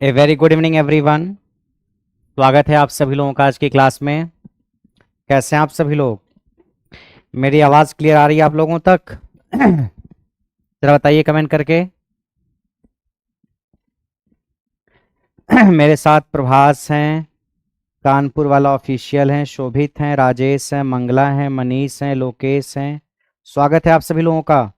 A very good evening everyone. स्वागत है आप सभी लोगों का आज की क्लास में। कैसे हैं आप सभी लोग? मेरी आवाज़ क्लियर आ रही है आप लोगों तक? जरा बताइए कमेंट करके। मेरे साथ प्रभास हैं, कानपुर वाला ऑफिशियल हैं, शोभित हैं, राजेश हैं, मंगला हैं, मनीष हैं, लोकेश हैं। स्वागत है आप सभी लोगों का।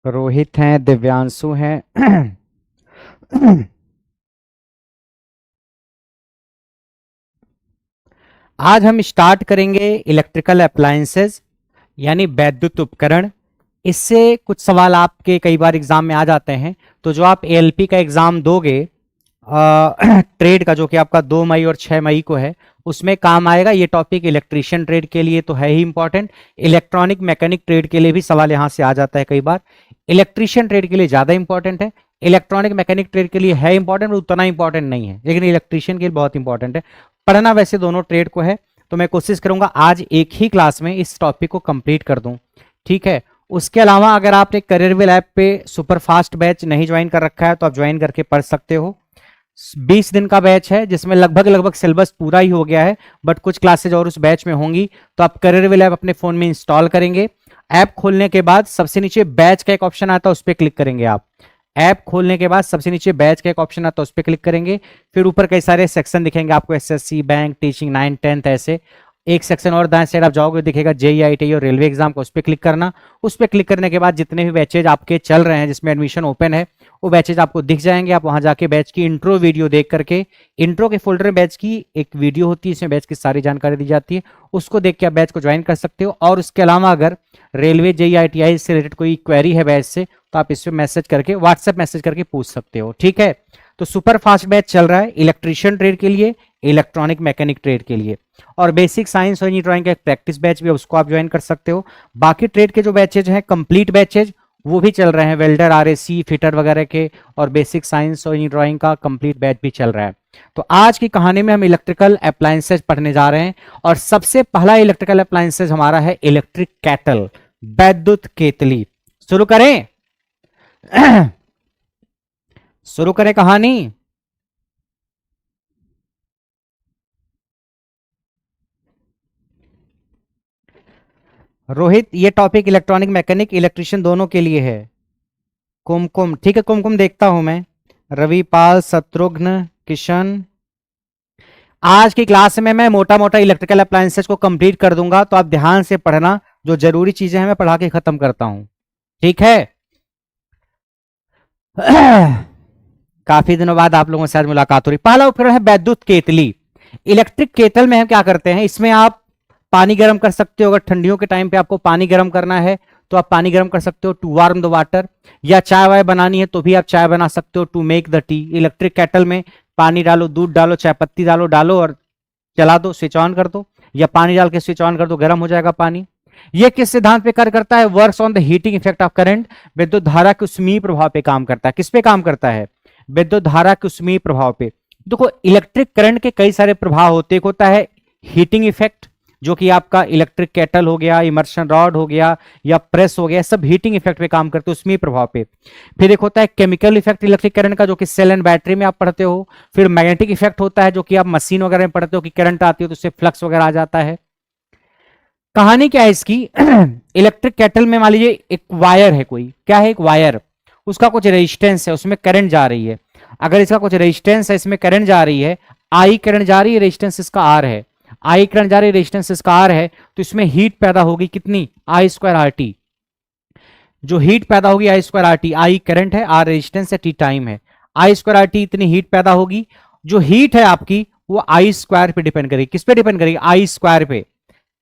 रोहित हैं, दिव्यांशु हैं। आज हम स्टार्ट करेंगे इलेक्ट्रिकल अप्लायंसेस यानी वैद्युत उपकरण। इससे कुछ सवाल आपके कई बार एग्जाम में आ जाते हैं। तो जो आप एएलपी का एग्जाम दोगे ट्रेड का, जो कि आपका 2 मई और 6 मई को है, उसमें काम आएगा ये टॉपिक। इलेक्ट्रीशियन ट्रेड के लिए तो है ही इंपॉर्टेंट, इलेक्ट्रॉनिक मैकेनिक ट्रेड के लिए भी सवाल यहाँ से आ जाता है कई बार। इलेक्ट्रीशियन ट्रेड के लिए ज़्यादा इंपॉर्टेंट है, इलेक्ट्रॉनिक मैकेनिक ट्रेड के लिए है इंपॉर्टेंट, उतना इंपॉर्टेंट नहीं है, लेकिन इलेक्ट्रीशियन के लिए बहुत इंपॉर्टेंट है। पढ़ना वैसे दोनों ट्रेड को है, तो मैं कोशिश करूंगा आज एक ही क्लास में इस टॉपिक को कंप्लीट कर दूं, ठीक है। उसके अलावा अगर आपने करियरविल ऐप पे सुपर फास्ट बैच नहीं ज्वाइन कर रखा है तो आप ज्वाइन करके पढ़ सकते हो। 20 दिन का बैच है जिसमें लगभग सिलेबस पूरा ही हो गया है, बट कुछ क्लासेज और उस बैच में होंगी। तो आप करियरविल ऐप अपने फोन में इंस्टॉल करेंगे। ऐप खोलने के बाद सबसे नीचे बैच का एक ऑप्शन आता है, उस पर क्लिक करेंगे आप। ऐप खोलने के बाद सबसे नीचे बैच का एक ऑप्शन आता है, उस पर क्लिक करेंगे। फिर ऊपर कई सारे सेक्शन दिखेंगे आपको, एसएससी, बैंक, टीचिंग, 9, 10 ऐसे। एक सेक्शन और दाएं साइड आप जाओगे दिखेगा जेईई, आईटीआई और रेलवे एग्जाम का, उस पर क्लिक करना। उस पर क्लिक करने के बाद जितने भी बैचेज आपके चल रहे हैं जिसमें एडमिशन ओपन है, वो बैचेज आपको दिख जाएंगे। आप वहां जाके बैच की इंट्रो वीडियो देख करके, इंट्रो के फोल्डर में बैच की एक वीडियो होती है, इसमें बैच की सारी जानकारी दी जाती है, उसको देख के आप बैच को ज्वाइन कर सकते हो। और उसके अलावा अगर रेलवे, जेईई, आईटीआई से रिलेटेड कोई क्वेरी है बैच से, तो आप इस पर मैसेज करके, व्हाट्सएप मैसेज करके पूछ सकते हो, ठीक है। तो सुपर फास्ट बैच चल रहा है इलेक्ट्रीशियन ट्रेड के लिए, इलेक्ट्रॉनिक मैकेनिक ट्रेड के लिए, और बेसिक साइंस और इंजीनियरिंग का एक प्रैक्टिस बैच भी है, उसको आप ज्वाइन कर सकते हो। बाकी ट्रेड के जो बैचेज हैं, कंप्लीट बैचेज, वो भी चल रहे हैं, वेल्डर, आरएसी, फिटर वगैरह के, और बेसिक साइंस और इंजीनियरिंग का कंप्लीट बैच भी चल रहा है। तो आज की कहानी में हम इलेक्ट्रिकल अप्लायंसेज पढ़ने जा रहे हैं, और सबसे पहला इलेक्ट्रिकल अप्लायंसेज हमारा है इलेक्ट्रिक कैटल, वैद्युत केतली। शुरू करें? शुरू करें कहानी। रोहित, ये टॉपिक इलेक्ट्रॉनिक मैकेनिक इलेक्ट्रिशियन दोनों के लिए है। कुमकुम, ठीक है, कुमकुम देखता हूं मैं। रविपाल, शत्रुघ्न, किशन। आज की क्लास में मैं मोटा मोटा इलेक्ट्रिकल अप्लायंसेस को कंप्लीट कर दूंगा, तो आप ध्यान से पढ़ना। जो जरूरी चीजें हैं मैं पढ़ा के खत्म करता हूं, ठीक है। काफी दिनों बाद आप लोगों से आज मुलाकात हो रही। पहला उपकरण है वैद्युत केतली। इलेक्ट्रिक केतल में हम क्या करते हैं, इसमें आप पानी गर्म कर सकते हो। अगर ठंडियों के टाइम पे आपको पानी गर्म करना है तो आप पानी गर्म कर सकते हो, टू वार्म द वाटर। या चाय वाय बनानी है तो भी आप चाय बना सकते हो, to make the tea. Electric kettle में पानी डालो, दूध डालो, चाय पत्ती डालो और चला दो, स्विच ऑन कर दो, या पानी डाल के स्विच ऑन कर दो, गर्म हो जाएगा पानी। यह किस सिद्धांत पे कार्य करता है? Works on the heating effect of current. विद्युत धारा के उष्मीय प्रभाव पे काम करता है। किस पे काम करता है? विद्युत धारा के उष्मीय प्रभाव पे। देखो, इलेक्ट्रिक करंट के कई सारे प्रभाव होते हैं। एक होता है हीटिंग इफेक्ट, जो कि आपका इलेक्ट्रिक केटल हो गया, इमर्शन रॉड हो गया, या प्रेस हो गया, सब हीटिंग इफेक्ट पे काम करते हैं, उष्मीय प्रभाव पे। फिर एक होता है केमिकल इफेक्ट इलेक्ट्रिक करंट का, जो कि सेल एंड बैटरी में आप पढ़ते हो। फिर मैग्नेटिक इफेक्ट होता है, जो कि आप मशीन वगैरह में पढ़ते हो, कि करंट आती है तो उससे फ्लक्स वगैरह आ जाता है। कहानी क्या है इसकी? इलेक्ट्रिक केटल में मान लीजिए एक वायर है, कोई क्या है, एक वायर, उसका कुछ रेजिस्टेंस है, उसमें करंट जा रही है। अगर इसका कुछ रेजिस्टेंस है, इसमें करंट जा रही है, आई करंट जा रही है, रेजिस्टेंस इसका आर है, आई करंट जा रही है, रेजिस्टेंस इसका आर है, तो इसमें हीट पैदा होगी कितनी? I square R T. जो हीट पैदा होगी I square R T, I current है, आर रेजिस्टेंस है, टी टाइम है, आई स्क्वायर आर टी इतनी हीट पैदा होगी। जो हीट है आपकी वो आई स्क्वायर पे डिपेंड करेगी। किस पे डिपेंड करेगी? आई स्क्वायर पे।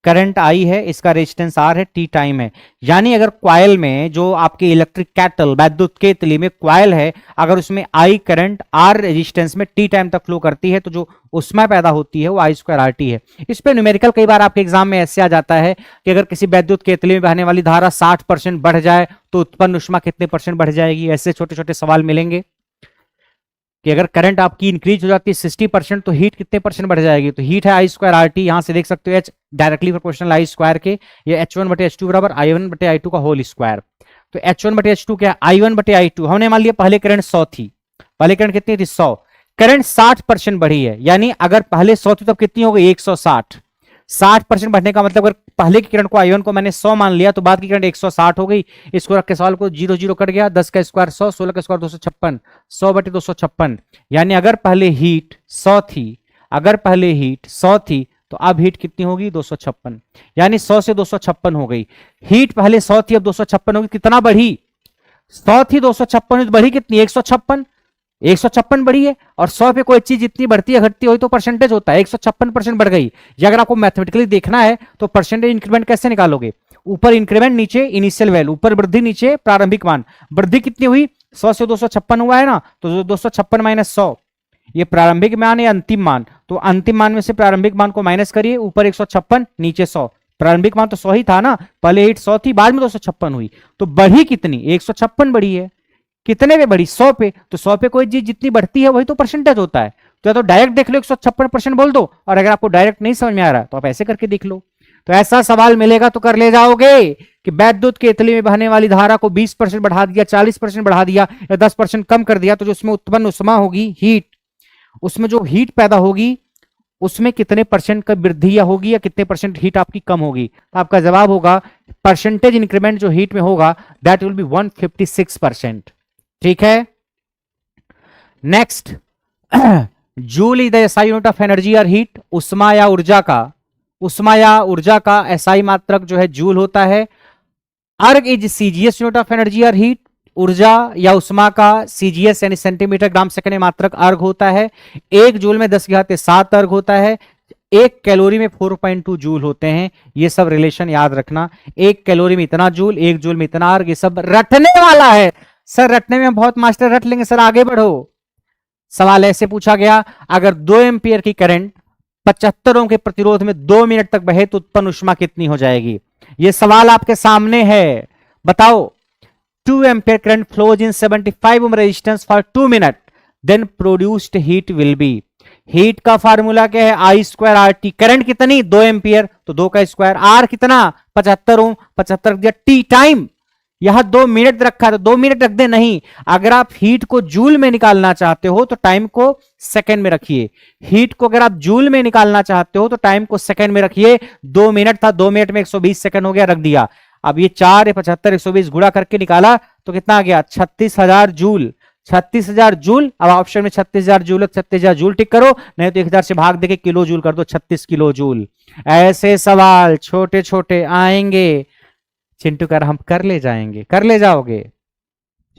करंट आई है, इसका रेजिस्टेंस आर है, टी टाइम है। यानी अगर क्वाइल में, जो आपके इलेक्ट्रिक कैटल वैद्युत केतली में क्वाइल है, अगर उसमें आई करंट आर रेजिस्टेंस में टी टाइम तक फ्लो करती है, तो जो ऊष्मा पैदा होती है वो आई स्क्वायर आर टी है। इस पे न्यूमेरिकल कई बार आपके एग्जाम में ऐसे आ जाता है कि अगर किसी वैद्युत केतली में बहने वाली धारा 60% बढ़ जाए तो उत्पन्न ऊष्मा कितने % बढ़ जाएगी, ऐसे छोटे छोटे सवाल मिलेंगे। कि अगर करंट आपकी इंक्रीज हो जाती है 60% तो हीट कितने परसेंट बढ़ जाएगी, तो हीट है आई स्क्वायर आर टी, यहां से देख सकते हो एच डायरेक्टली प्रोपोर्शनल आई स्क्वायर के, ये एच वन बटे एच टू बराबर आई वन बटे आई टू का होल स्क्वायर। तो एच वन बटे एच टू क्या है, आई वन बटे आई टू, हमने मान लिया पहले करंट 100 थी, पहले करंट कितनी थी 100, करंट 60% बढ़ी है, यानी अगर पहले 100 थी तब कितनी हो गई 160, 60% बढ़ने का मतलब अगर पहले की करंट को आई वन को मैंने 100 मान लिया तो बाद की करंट 160 हो गई। इसको रख के सवाल को 0 0 कट गया, 10 का स्क्वायर 100, 16 का स्क्वायर 256, 100 बटे 256, यानी अगर पहले हीट 100 थी, अगर पहले हीट 100 थी तो अब हीट कितनी होगी 256, यानी 100 से 256 हो गई। हीट पहले 100 थी अब 256 होगी, कितना बढ़ी, 100 थी 256 तो बढ़ी कितनी 156, 156 बढ़ी है। और 100 पे कोई चीज जितनी बढ़ती है घटती हुई तो परसेंटेज होता है, 156% बढ़ गई। या अगर आपको मैथमेटिकली देखना है तो परसेंटेज इंक्रीमेंट कैसे निकालोगे, ऊपर इंक्रीमेंट नीचे इनिशियल वैल्यू, ऊपर वृद्धि नीचे प्रारंभिक मान, वृद्धि कितनी हुई 100 से 256 हुआ है ना, तो 256 माइनस 100 ये प्रारंभिक मान है अंतिम मान, तो अंतिम मान में से प्रारंभिक मान को माइनस करिए, ऊपर 156 नीचे 100, प्रारंभिक मान तो 100 ही था ना, पहले हीट 100 थी बाद में 256 हुई, तो बढ़ी कितनी 156 बढ़ी है। कितने पे बढ़ी 100 पे, तो 100 पे कोई चीज जितनी बढ़ती है वही तो परसेंटेज होता है। तो या तो डायरेक्ट देख लो 156% बोल दो, और अगर आपको डायरेक्ट नहीं समझ में आ रहा तो आप ऐसे करके देख लो। तो ऐसा सवाल मिलेगा तो कर ले जाओगे कि वैद्युत केतली में बहने वाली धारा को 20% बढ़ा दिया, 40% बढ़ा दिया या 10% कम कर दिया, तो जो उसमें उत्पन्न उष्मा होगी हीट, उसमें जो हीट पैदा होगी उसमें कितने परसेंट का वृद्धि या होगी या कितने परसेंट हीट आपकी कम होगी। तो आपका जवाब होगा परसेंटेज इंक्रीमेंट जो हीट में होगा दैट विल बी 156%। ठीक है, next joule is the SI unit of energy और हीट, उष्मा या ऊर्जा का, उष्मा या ऊर्जा का एसआई मात्रक जो है जूल होता है। अर्ग is CGS unit of energy और हीट, ऊर्जा या उष्मा का सीजीएस यानी सेंटीमीटर ग्राम सेकंड में मात्रक अर्ग होता है। 1 जूल में 10⁻7 अर्ग होता है, 1 कैलोरी में 4.2 जूल होते हैं। ये सब रिलेशन याद रखना, 1 कैलोरी में इतना जूल, 1 जूल में इतना अर्ग, ये सब रटने वाला है। सर रटने में बहुत मास्टर रट लेंगे सर, आगे बढ़ो। सवाल ऐसे पूछा गया, अगर 2 एम्पियर की करंट 75 ओम के प्रतिरोध में 2 मिनट तक बहे तो उत्पन्न उष्मा कितनी हो जाएगी। ये सवाल आपके सामने है, बताओ। 2 ampere current flows in 75 ohm resistance for 2 minute, then produced heat will be, heat का फार्मूला क्या है I square R T, current कितनी 2 एम्पियर तो 2 का स्क्वायर, आर कितना 75 ओम, 75 दिया, टी टाइम यहां 2 मिनट रखा तो 2 मिनट रख दे, नहीं, अगर आप हीट को जूल में निकालना चाहते हो तो टाइम को सेकंड में रखिए, हीट को अगर आप जूल में निकालना चाहते हो तो टाइम को सेकंड में रखिए। 2 मिनट था, 2 मिनट में 120 सेकंड हो गया, रख दिया। अब ये 4 75 120 गुणा करके निकाला तो कितना आ गया 36,000 जूल, 36,000 जूल। अब ऑप्शन में 36,000 जूल, 36,000 जूल टिक करो, नहीं तो 1000 से भाग देके किलो जूल कर दो, 36 किलो जूल। ऐसे सवाल छोटे छोटे आएंगे चिंटू कर, हम कर ले जाएंगे, कर ले जाओगे,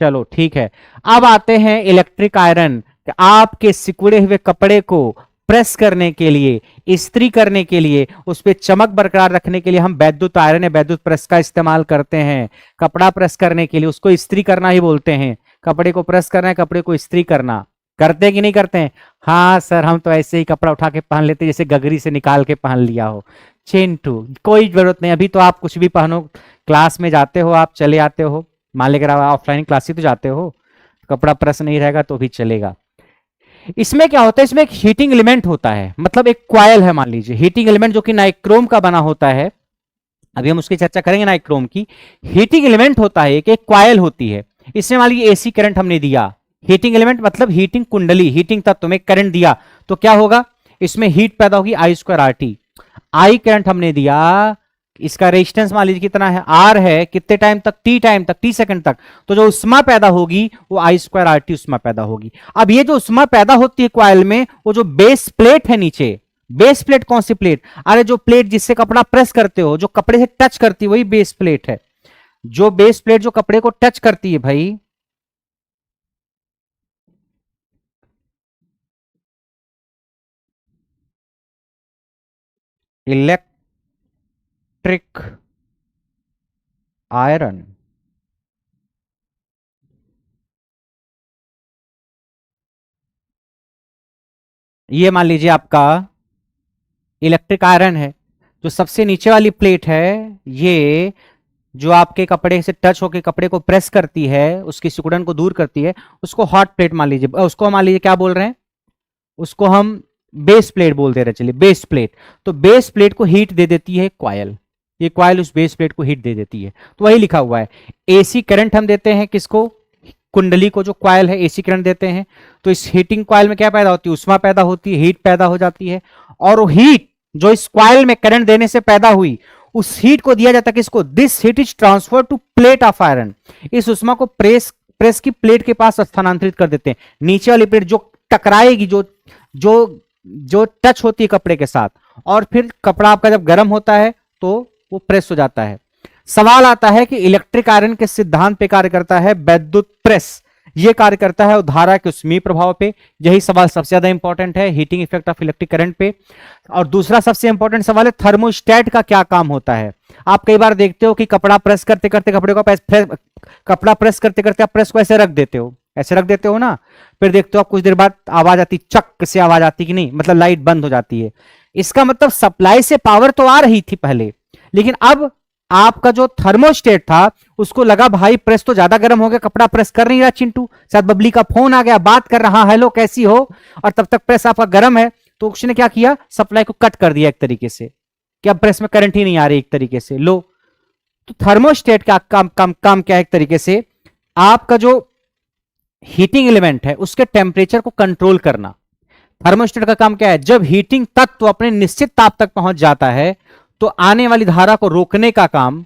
चलो ठीक है। अब आते हैं इलेक्ट्रिक आयरन, आपके सिकुड़े हुए कपड़े को प्रेस करने के लिए, इस्त्री करने के लिए, उस पर चमक बरकरार रखने के लिए हम वैद्युत आयरन या वैद्युत प्रेस का इस्तेमाल करते हैं। कपड़ा प्रेस करने के लिए उसको इस्त्री करना ही बोलते हैं, कपड़े को प्रेस करना है, कपड़े को इस्त्री करना। करते कि नहीं करते हैं? हाँ सर, हम तो ऐसे ही कपड़ा उठा के पहन लेते जैसे गगरी से निकाल के पहन लिया हो। चिंटू कोई जरूरत नहीं, अभी तो आप कुछ भी पहनो, क्लास में जाते हो आप, चले आते हो, मान लेकर आप ऑफलाइन क्लास ही तो जाते हो, कपड़ा प्रेस नहीं रहेगा तो भी चलेगा। इसमें क्या होता है, इसमें एक हीटिंग एलिमेंट होता है, मतलब एक क्वाइल है, मान लीजिए हीटिंग एलिमेंट जो कि नाइक्रोम का बना होता है, अभी हम उसकी चर्चा करेंगे नाइक्रोम की। हीटिंग एलिमेंट होता है, एक क्वाइल होती है, इसमें मान लीजिए एसी करंट हमने दिया, हीटिंग एलिमेंट मतलब हीटिंग कुंडली, हीटिंग तत्व में करंट दिया तो क्या होगा, इसमें हीट पैदा होगी I square R T. I current हमने दिया, इसका रेजिस्टेंस मान लीजिए कितना है आर है, कितने टाइम तक, टी टाइम तक, टी सेकंड तक, तो जो उष्मा पैदा होगी वो आई स्क्वायर आर टी उष्मा पैदा होगी। अब ये जो उष्मा पैदा होती है क्वाइल में, वो जो बेस प्लेट है नीचे, बेस प्लेट कौन सी प्लेट, अरे जो प्लेट जिससे कपड़ा प्रेस करते हो, जो कपड़े से टच करती है वही बेस प्लेट है, जो बेस प्लेट जो कपड़े को टच करती है भाई, इलेक्ट्रिक आयरन। ये मान लीजिए आपका इलेक्ट्रिक आयरन है, जो सबसे नीचे वाली प्लेट है ये जो आपके कपड़े से टच होकर कपड़े को प्रेस करती है, उसकी सिकुड़न को दूर करती है, उसको हॉट प्लेट मान लीजिए, उसको मान लीजिए क्या बोल रहे हैं, उसको हम बेस प्लेट बोल दे रहे हैं, चलिए बेस प्लेट। तो बेस प्लेट को हीट दे देती है कॉयल, ये कॉयल उस बेस प्लेट को हीट दे देती है। तो वही लिखा हुआ है, एसी करंट हम देते हैं किसको, कुंडली को, जो कॉयल है एसी करंट देते हैं। तो इस हीटिंग कॉयल में क्या पैदा होती है, उष्मा पैदा होती है, हीट पैदा हो जाती है। और वो हीट जो इस कॉयल में करंट देने से पैदा हुई, उस हीट को दिया जाता है किसको, this heat is transfer to plate of iron. इस उष्मा को प्रेस प्रेस की प्लेट के पास स्थानांतरित कर देते हैं। नीचे वाली प्लेट जो टकराएगी, जो जो जो टच होती है कपड़े के साथ, और फिर कपड़ा आपका जब गर्म होता है तो वो प्रेस हो जाता है। सवाल आता है कि इलेक्ट्रिक आयरन के सिद्धांत पे कार्य करता है वैद्युत प्रेस, ये कार्य करता है धारा के ऊष्मीय प्रभाव पे। यही सवाल सबसे ज्यादा इंपॉर्टेंट है, heating effect of electric current पे। और दूसरा सबसे इंपॉर्टेंट सवाल है थर्मोस्टेट का क्या काम होता है। आप कई बार देखते हो कि कपड़ा प्रेस करते करते कपड़े को कपड़ा प्रेस करते करते आप प्रेस को ऐसे रख देते हो, ऐसे रख देते हो ना, फिर देखते हो आप कुछ देर बाद आवाज आती, चक से आवाज आती कि नहीं, मतलब लाइट बंद हो जाती है। इसका मतलब सप्लाई से पावर तो आ रही थी पहले, लेकिन अब आपका जो थर्मोस्टेट था उसको लगा भाई प्रेस तो ज्यादा गर्म हो गया, कपड़ा प्रेस कर नहीं रहा चिंटू, शायद बबली का फोन आ गया, बात कर रहा, हेलो कैसी हो, और तब तक प्रेस आपका गर्म है, तो उसने क्या किया, सप्लाई को कट कर दिया एक तरीके से, कि अब प्रेस में करंट ही नहीं आ रही एक तरीके से, लो। तो थर्मोस्टेट का काम क्या है, एक तरीके से आपका जो हीटिंग एलिमेंट है उसके टेम्परेचर को कंट्रोल करना। थर्मोस्टेट का काम क्या है, जब हीटिंग तत्व अपने निश्चित ताप तक पहुंच जाता है तो आने वाली धारा को रोकने का काम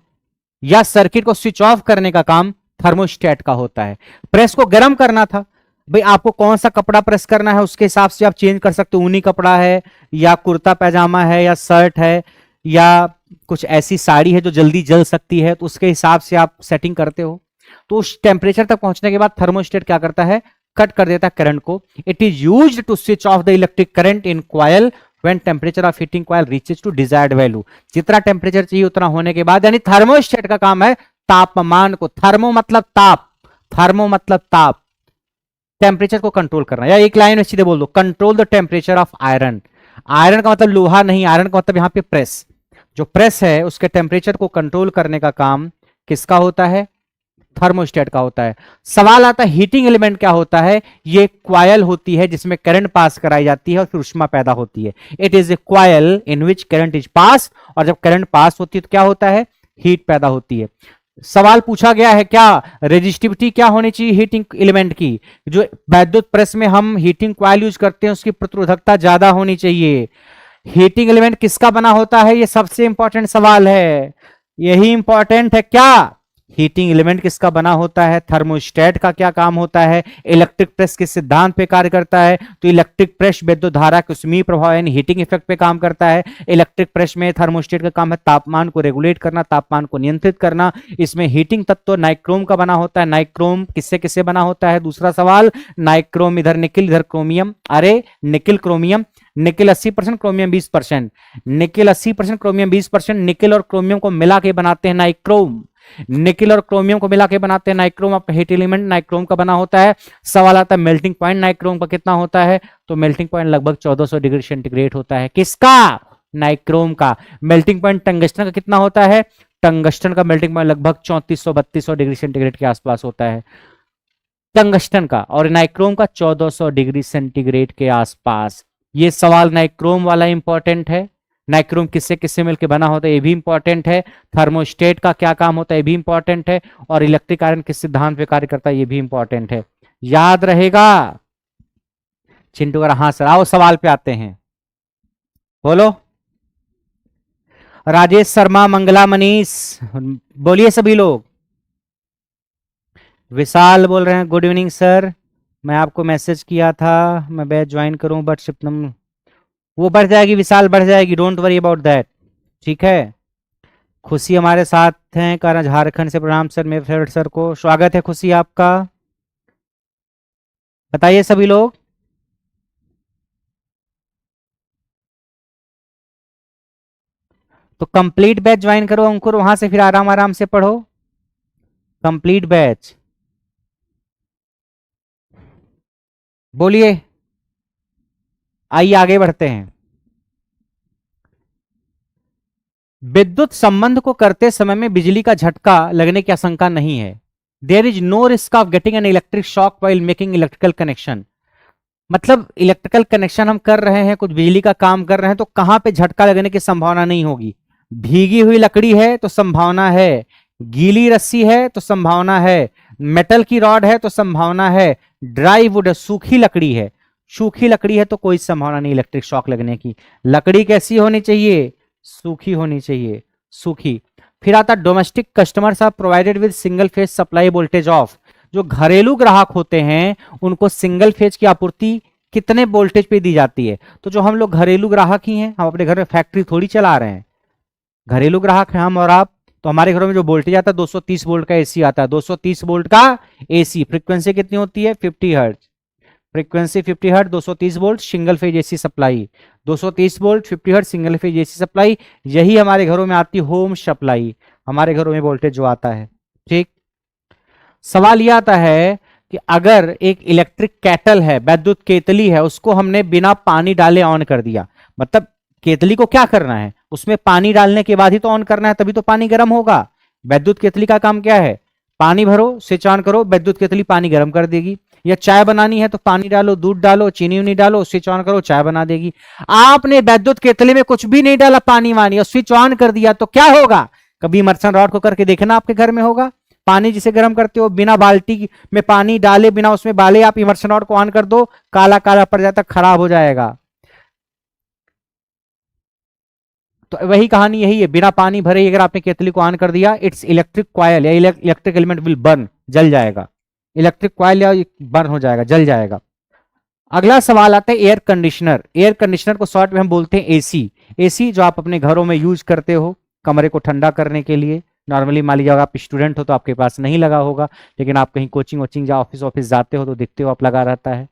या सर्किट को स्विच ऑफ करने का काम थर्मोस्टेट का होता है। प्रेस को गर्म करना था, भाई आपको कौन सा कपड़ा प्रेस करना है उसके हिसाब से आप चेंज कर सकते हो, ऊनी कपड़ा है या कुर्ता पैजामा है या शर्ट है या कुछ ऐसी साड़ी है जो जल्दी जल सकती है, तो उसके हिसाब से आप सेटिंग करते हो। तो उस टेम्परेचर तक पहुंचने के बाद थर्मोस्टेट क्या करता है, कट कर देता है करंट को। It is used to switch off the electric current in coil when temperature of heating coil reaches to desired value. जितना टेम्परेचर चाहिए उतना होने के बाद, यानी थर्मोस्टेट का काम है तापमान को, थर्मो मतलब ताप, थर्मो मतलब ताप, टेम्परेचर को कंट्रोल करना। या एक लाइन में सीधे बोल दो, control the temperature of iron. Iron का मतलब लोहा नहीं, आयरन का मतलब यहां पे प्रेस, जो प्रेस है उसके टेम्परेचर को कंट्रोल करने का काम किसका होता है, थर्मोस्टेट का होता है। सवाल आता है हीटिंग एलिमेंट क्या होता है, ये क्वायल होती है जिसमें करंट पास कराई जाती है और फिर उष्मा पैदा होती है। It is a coil in which current is pass, और जब करंट पास होती है तो क्या होता है, हीट पैदा होती है। सवाल पूछा गया है क्या, रेजिस्टिविटी क्या होनी चाहिए हीटिंग एलिमेंट की, जो वैद्युत प्रेस में हम हीटिंग क्वायल यूज करते हैं उसकी प्रतिरोधकता ज्यादा होनी चाहिए। हीटिंग एलिमेंट किसका बना होता है, ये सबसे इंपॉर्टेंट सवाल है, यही इंपॉर्टेंट है क्या, हीटिंग एलिमेंट किसका बना होता है, थर्मोस्टेट का क्या काम होता है, इलेक्ट्रिक प्रेस के सिद्धांत पे कार्य करता है। तो इलेक्ट्रिक प्रेस विद्युत धारा के ऊष्मीय प्रभाव यानी हीटिंग इफेक्ट पे काम करता है। इलेक्ट्रिक प्रेस में थर्मोस्टेट का काम है तापमान को रेगुलेट करना, तापमान को नियंत्रित करना। इसमें हीटिंग तत्व नाइक्रोम का बना होता है। नाइक्रोम किससे किससे बना होता है, दूसरा सवाल, नाइक्रोम इधर निकिल इधर क्रोमियम, अरे nickel chromium, nickel 80%, chromium 20%, nickel 80%, chromium 20%, nickel और क्रोमियम को मिला के बनाते हैं नाइक्रोम, निकिल और क्रोमियम को मिला के बनाते हैं नाइक्रोम। आपका हीट एलिमेंट नाइक्रोम का बना होता है। सवाल आता है मेल्टिंग पॉइंट नाइक्रोम का कितना होता है, तो मेल्टिंग पॉइंट लगभग 1400 डिग्री सेंटीग्रेड होता है, किसका, नाइक्रोम का। मेल्टिंग पॉइंट टंगस्टन का कितना होता है, टंगस्टन का मेल्टिंग पॉइंट लगभग 3400-3200 डिग्री सेंटीग्रेड के आसपास होता है टंगस्टन का, और नाइक्रोम का 1400 डिग्री सेंटीग्रेड के आसपास। ये सवाल नाइक्रोम वाला इंपॉर्टेंट है। नाइक्रोम किससे किससे मिलकर बना होता है ये भी इंपॉर्टेंट है। थर्मोस्टेट का क्या काम होता है ये भी इंपॉर्टेंट है। और इलेक्ट्रिक आयरन किस सिद्धांत पे कार्य करता है ये भी इंपॉर्टेंट है, याद रहेगा। चिंटू का हाँ सर, आओ सवाल पे आते हैं, बोलो। राजेश शर्मा, मंगला, मनीष, बोलिए सभी लोग। विशाल बोल रहे हैं गुड इवनिंग सर, मैं आपको मैसेज किया था मैं बैच ज्वाइन करूं बट शिपनम, वो बढ़ जाएगी विशाल, बढ़ जाएगी, डोंट वरी अबाउट दैट, ठीक है। खुशी हमारे साथ हैं, कारण झारखंड से, प्रणाम सर मेरे फेवरेट सर को, स्वागत है खुशी आपका। बताइए सभी लोग। तो कंप्लीट बैच ज्वाइन करो अंकुर, वहां से फिर आराम आराम से पढ़ो, कंप्लीट बैच, बोलिए। आइए आगे बढ़ते हैं। विद्युत संबंध को करते समय में बिजली का झटका लगने की आशंका नहीं है। There is no risk of getting an electric shock while making electrical connection. मतलब इलेक्ट्रिकल कनेक्शन हम कर रहे हैं, कुछ बिजली का काम कर रहे हैं, तो कहां पे झटका लगने की संभावना नहीं होगी। भीगी हुई लकड़ी है तो संभावना है, गीली रस्सी है तो संभावना है, मेटल की रॉड है तो संभावना है, ड्राई वुड है, सूखी लकड़ी है, सूखी लकड़ी है तो कोई संभावना नहीं इलेक्ट्रिक शॉक लगने की। लकड़ी कैसी होनी चाहिए? सूखी होनी चाहिए, सूखी। फिर आता domestic customers are provided with single phase supply voltage of. जो घरेलू ग्राहक होते हैं उनको सिंगल फेज की आपूर्ति कितने वोल्टेज पे दी जाती है? तो जो हम लोग घरेलू ग्राहक ही हैं, हम अपने घर में फैक्ट्री थोड़ी चला रहे हैं, घरेलू ग्राहक हैं हम और आप, तो हमारे घरों में जो वोल्टेज आता है 230 वोल्ट का एसी आता है, 230 वोल्ट का एसी। फ्रीक्वेंसी कितनी होती है? 50 hertz. Frequency 50 hertz, 230 volt, single phase AC supply. 230 volt 50 hertz single phase AC supply, यही हमारे घरों में आती होम सप्लाई, हमारे घरों में वोल्टेज जो आता है। ठीक। सवाल यह आता है कि अगर एक इलेक्ट्रिक कैटल है, वैद्युत केतली है, उसको हमने बिना पानी डाले ऑन कर दिया, मतलब केतली को क्या करना है? उसमें पानी डालने के बाद ही तो ऑन करना है, तभी तो पानी गर्म होगा। वैद्युत केतली का काम क्या है? पानी भरो, स्विच ऑन करो, वैद्युत केतली पानी गर्म कर देगी। या चाय बनानी है तो पानी डालो, दूध डालो, चीनी उनी डालो, स्विच ऑन करो, चाय बना देगी। आपने वैद्युत केतली में कुछ भी नहीं डाला, पानी वानी, और स्विच ऑन कर दिया तो क्या होगा? कभी इमर्शन रॉड को करके देखना, आपके घर में होगा। पानी जिसे गर्म करते हो, बिना बाल्टी में पानी डाले, बिना उसमें बाले, आप इमर्शन रॉड को ऑन कर दो, काला काला पड़ जाता, खराब हो जाएगा। तो वही कहानी यही है, बिना पानी भरे ही अगर आपने केतली को ऑन कर दिया, इट्स इलेक्ट्रिक कॉइल या इलेक्ट्रिक एलिमेंट विल बर्न, जल जाएगा। इलेक्ट्रिक कॉइल या बर्न हो जाएगा, जल जाएगा। अगला सवाल आता है एयर कंडीशनर। एयर कंडीशनर को शॉर्ट में हम बोलते हैं एसी। एसी जो आप अपने घरों में यूज करते हो कमरे को ठंडा करने के लिए। नॉर्मली मान लीजिए आप स्टूडेंट हो तो आपके पास नहीं लगा होगा, लेकिन आप कहीं कोचिंग वोचिंग या ऑफिस ऑफिस जाते हो तो देखते हो आप लगा रहता है।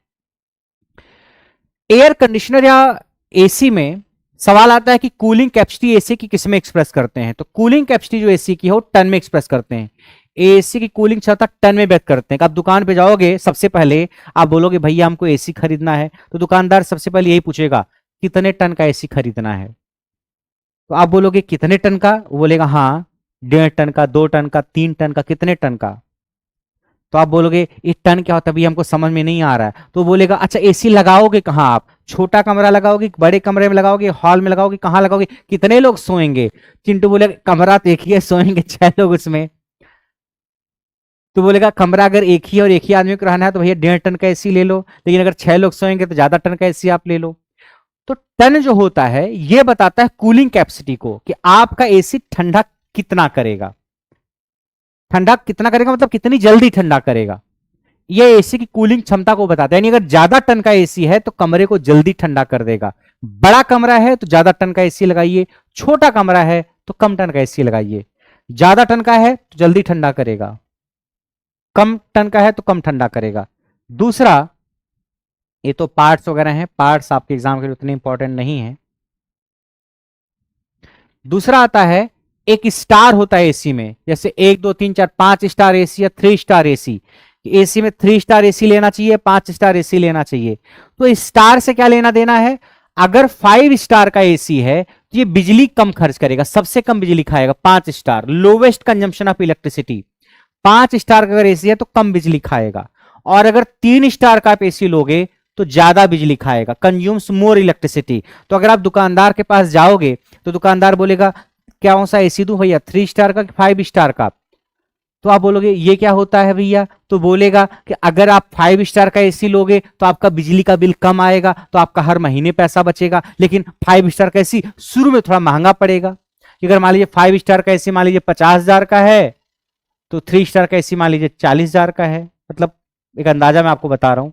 एयर कंडीशनर या एसी में सवाल आता है कि कूलिंग कैपेसिटी एसी की किस में एक्सप्रेस करते हैं? तो कूलिंग कैपेसिटी जो एसी की हो टन में एक्सप्रेस करते हैं। एसी की कूलिंग क्षमता टन में व्यक्त करते हैं। आप दुकान पे जाओगे, सबसे पहले आप बोलोगे भैया हमको एसी खरीदना है, तो दुकानदार सबसे पहले यही पूछेगा कितने टन का एसी खरीदना है। तो आप बोलोगे कितने टन का? वो बोलेगा हाँ 1.5 टन का, 2 टन का, 3 टन का, कितने टन का? तो आप बोलोगे ये टन क्या होता है, अभी हमको समझ में नहीं आ रहा है। तो बोलेगा अच्छा एसी लगाओगे कहाँ? आप छोटा कमरा लगाओगे, बड़े कमरे में लगाओगे, हॉल में लगाओगे, कहाँ लगाओगे, कितने लोग सोएंगे? चिंटू बोलेगा कमरा तो एक ही है, सोएंगे 6 लोग उसमें। तो बोलेगा कमरा अगर एक ही और एक ही आदमी को रहना है तो भैया 1.5 टन का एसी ले लो, लेकिन अगर 6 लोग सोएंगे तो ज्यादा टन का एसी आप ले लो। तो टन जो होता है ये बताता है कूलिंग कैपेसिटी को, कि आपका एसी ठंडा कितना करेगा। ठंडा कितना करेगा मतलब कितनी जल्दी ठंडा करेगा, ये एसी की कूलिंग क्षमता को बताता है। यानी अगर ज्यादा टन का एसी है तो कमरे को जल्दी ठंडा कर देगा। बड़ा कमरा है तो ज्यादा टन का एसी लगाइए, छोटा कमरा है तो कम टन का एसी लगाइए। ज्यादा टन का है तो जल्दी ठंडा करेगा, कम टन का है तो कम ठंडा करेगा। दूसरा, ये तो पार्ट्स वगैरह हैं, पार्ट्स आपके एग्जाम के लिए उतने इंपॉर्टेंट नहीं है। दूसरा आता है एक स्टार होता है एसी में, जैसे 1 2 3 4 5 स्टार एसी या 3 स्टार एसी। एसी में 3 स्टार एसी लेना चाहिए, 5 स्टार एसी लेना चाहिए। तो स्टार से क्या लेना देना है? अगर 5 स्टार का एसी है तो ये बिजली कम खर्च करेगा, सबसे कम बिजली खाएगा। 5 star lowest consumption of electricity. 5 star का अगर एसी है तो कम बिजली खाएगा। और अगर 3 स्टार का आप एसी लोगे तो ज्यादा बिजली खाएगा, कंज्यूम्स मोर इलेक्ट्रिसिटी। तो अगर आप दुकानदार के पास जाओगे तो दुकानदार बोलेगा क्या कौन सा एसी दूं भैया, 3 स्टार का कि 5 स्टार का? तो आप बोलोगे ये क्या होता है भैया? तो बोलेगा कि अगर आप 5 स्टार का एसी लोगे तो आपका बिजली का बिल कम आएगा, तो आपका हर महीने पैसा बचेगा। लेकिन 5 स्टार का एसी शुरू में थोड़ा महंगा पड़ेगा। अगर मान लीजिए 5 स्टार का एसी मान लीजिए 50,000 का है, तो 3 स्टार का एसी मान लीजिए 40,000 का है। मतलब एक अंदाजा मैं आपको बता रहा हूं,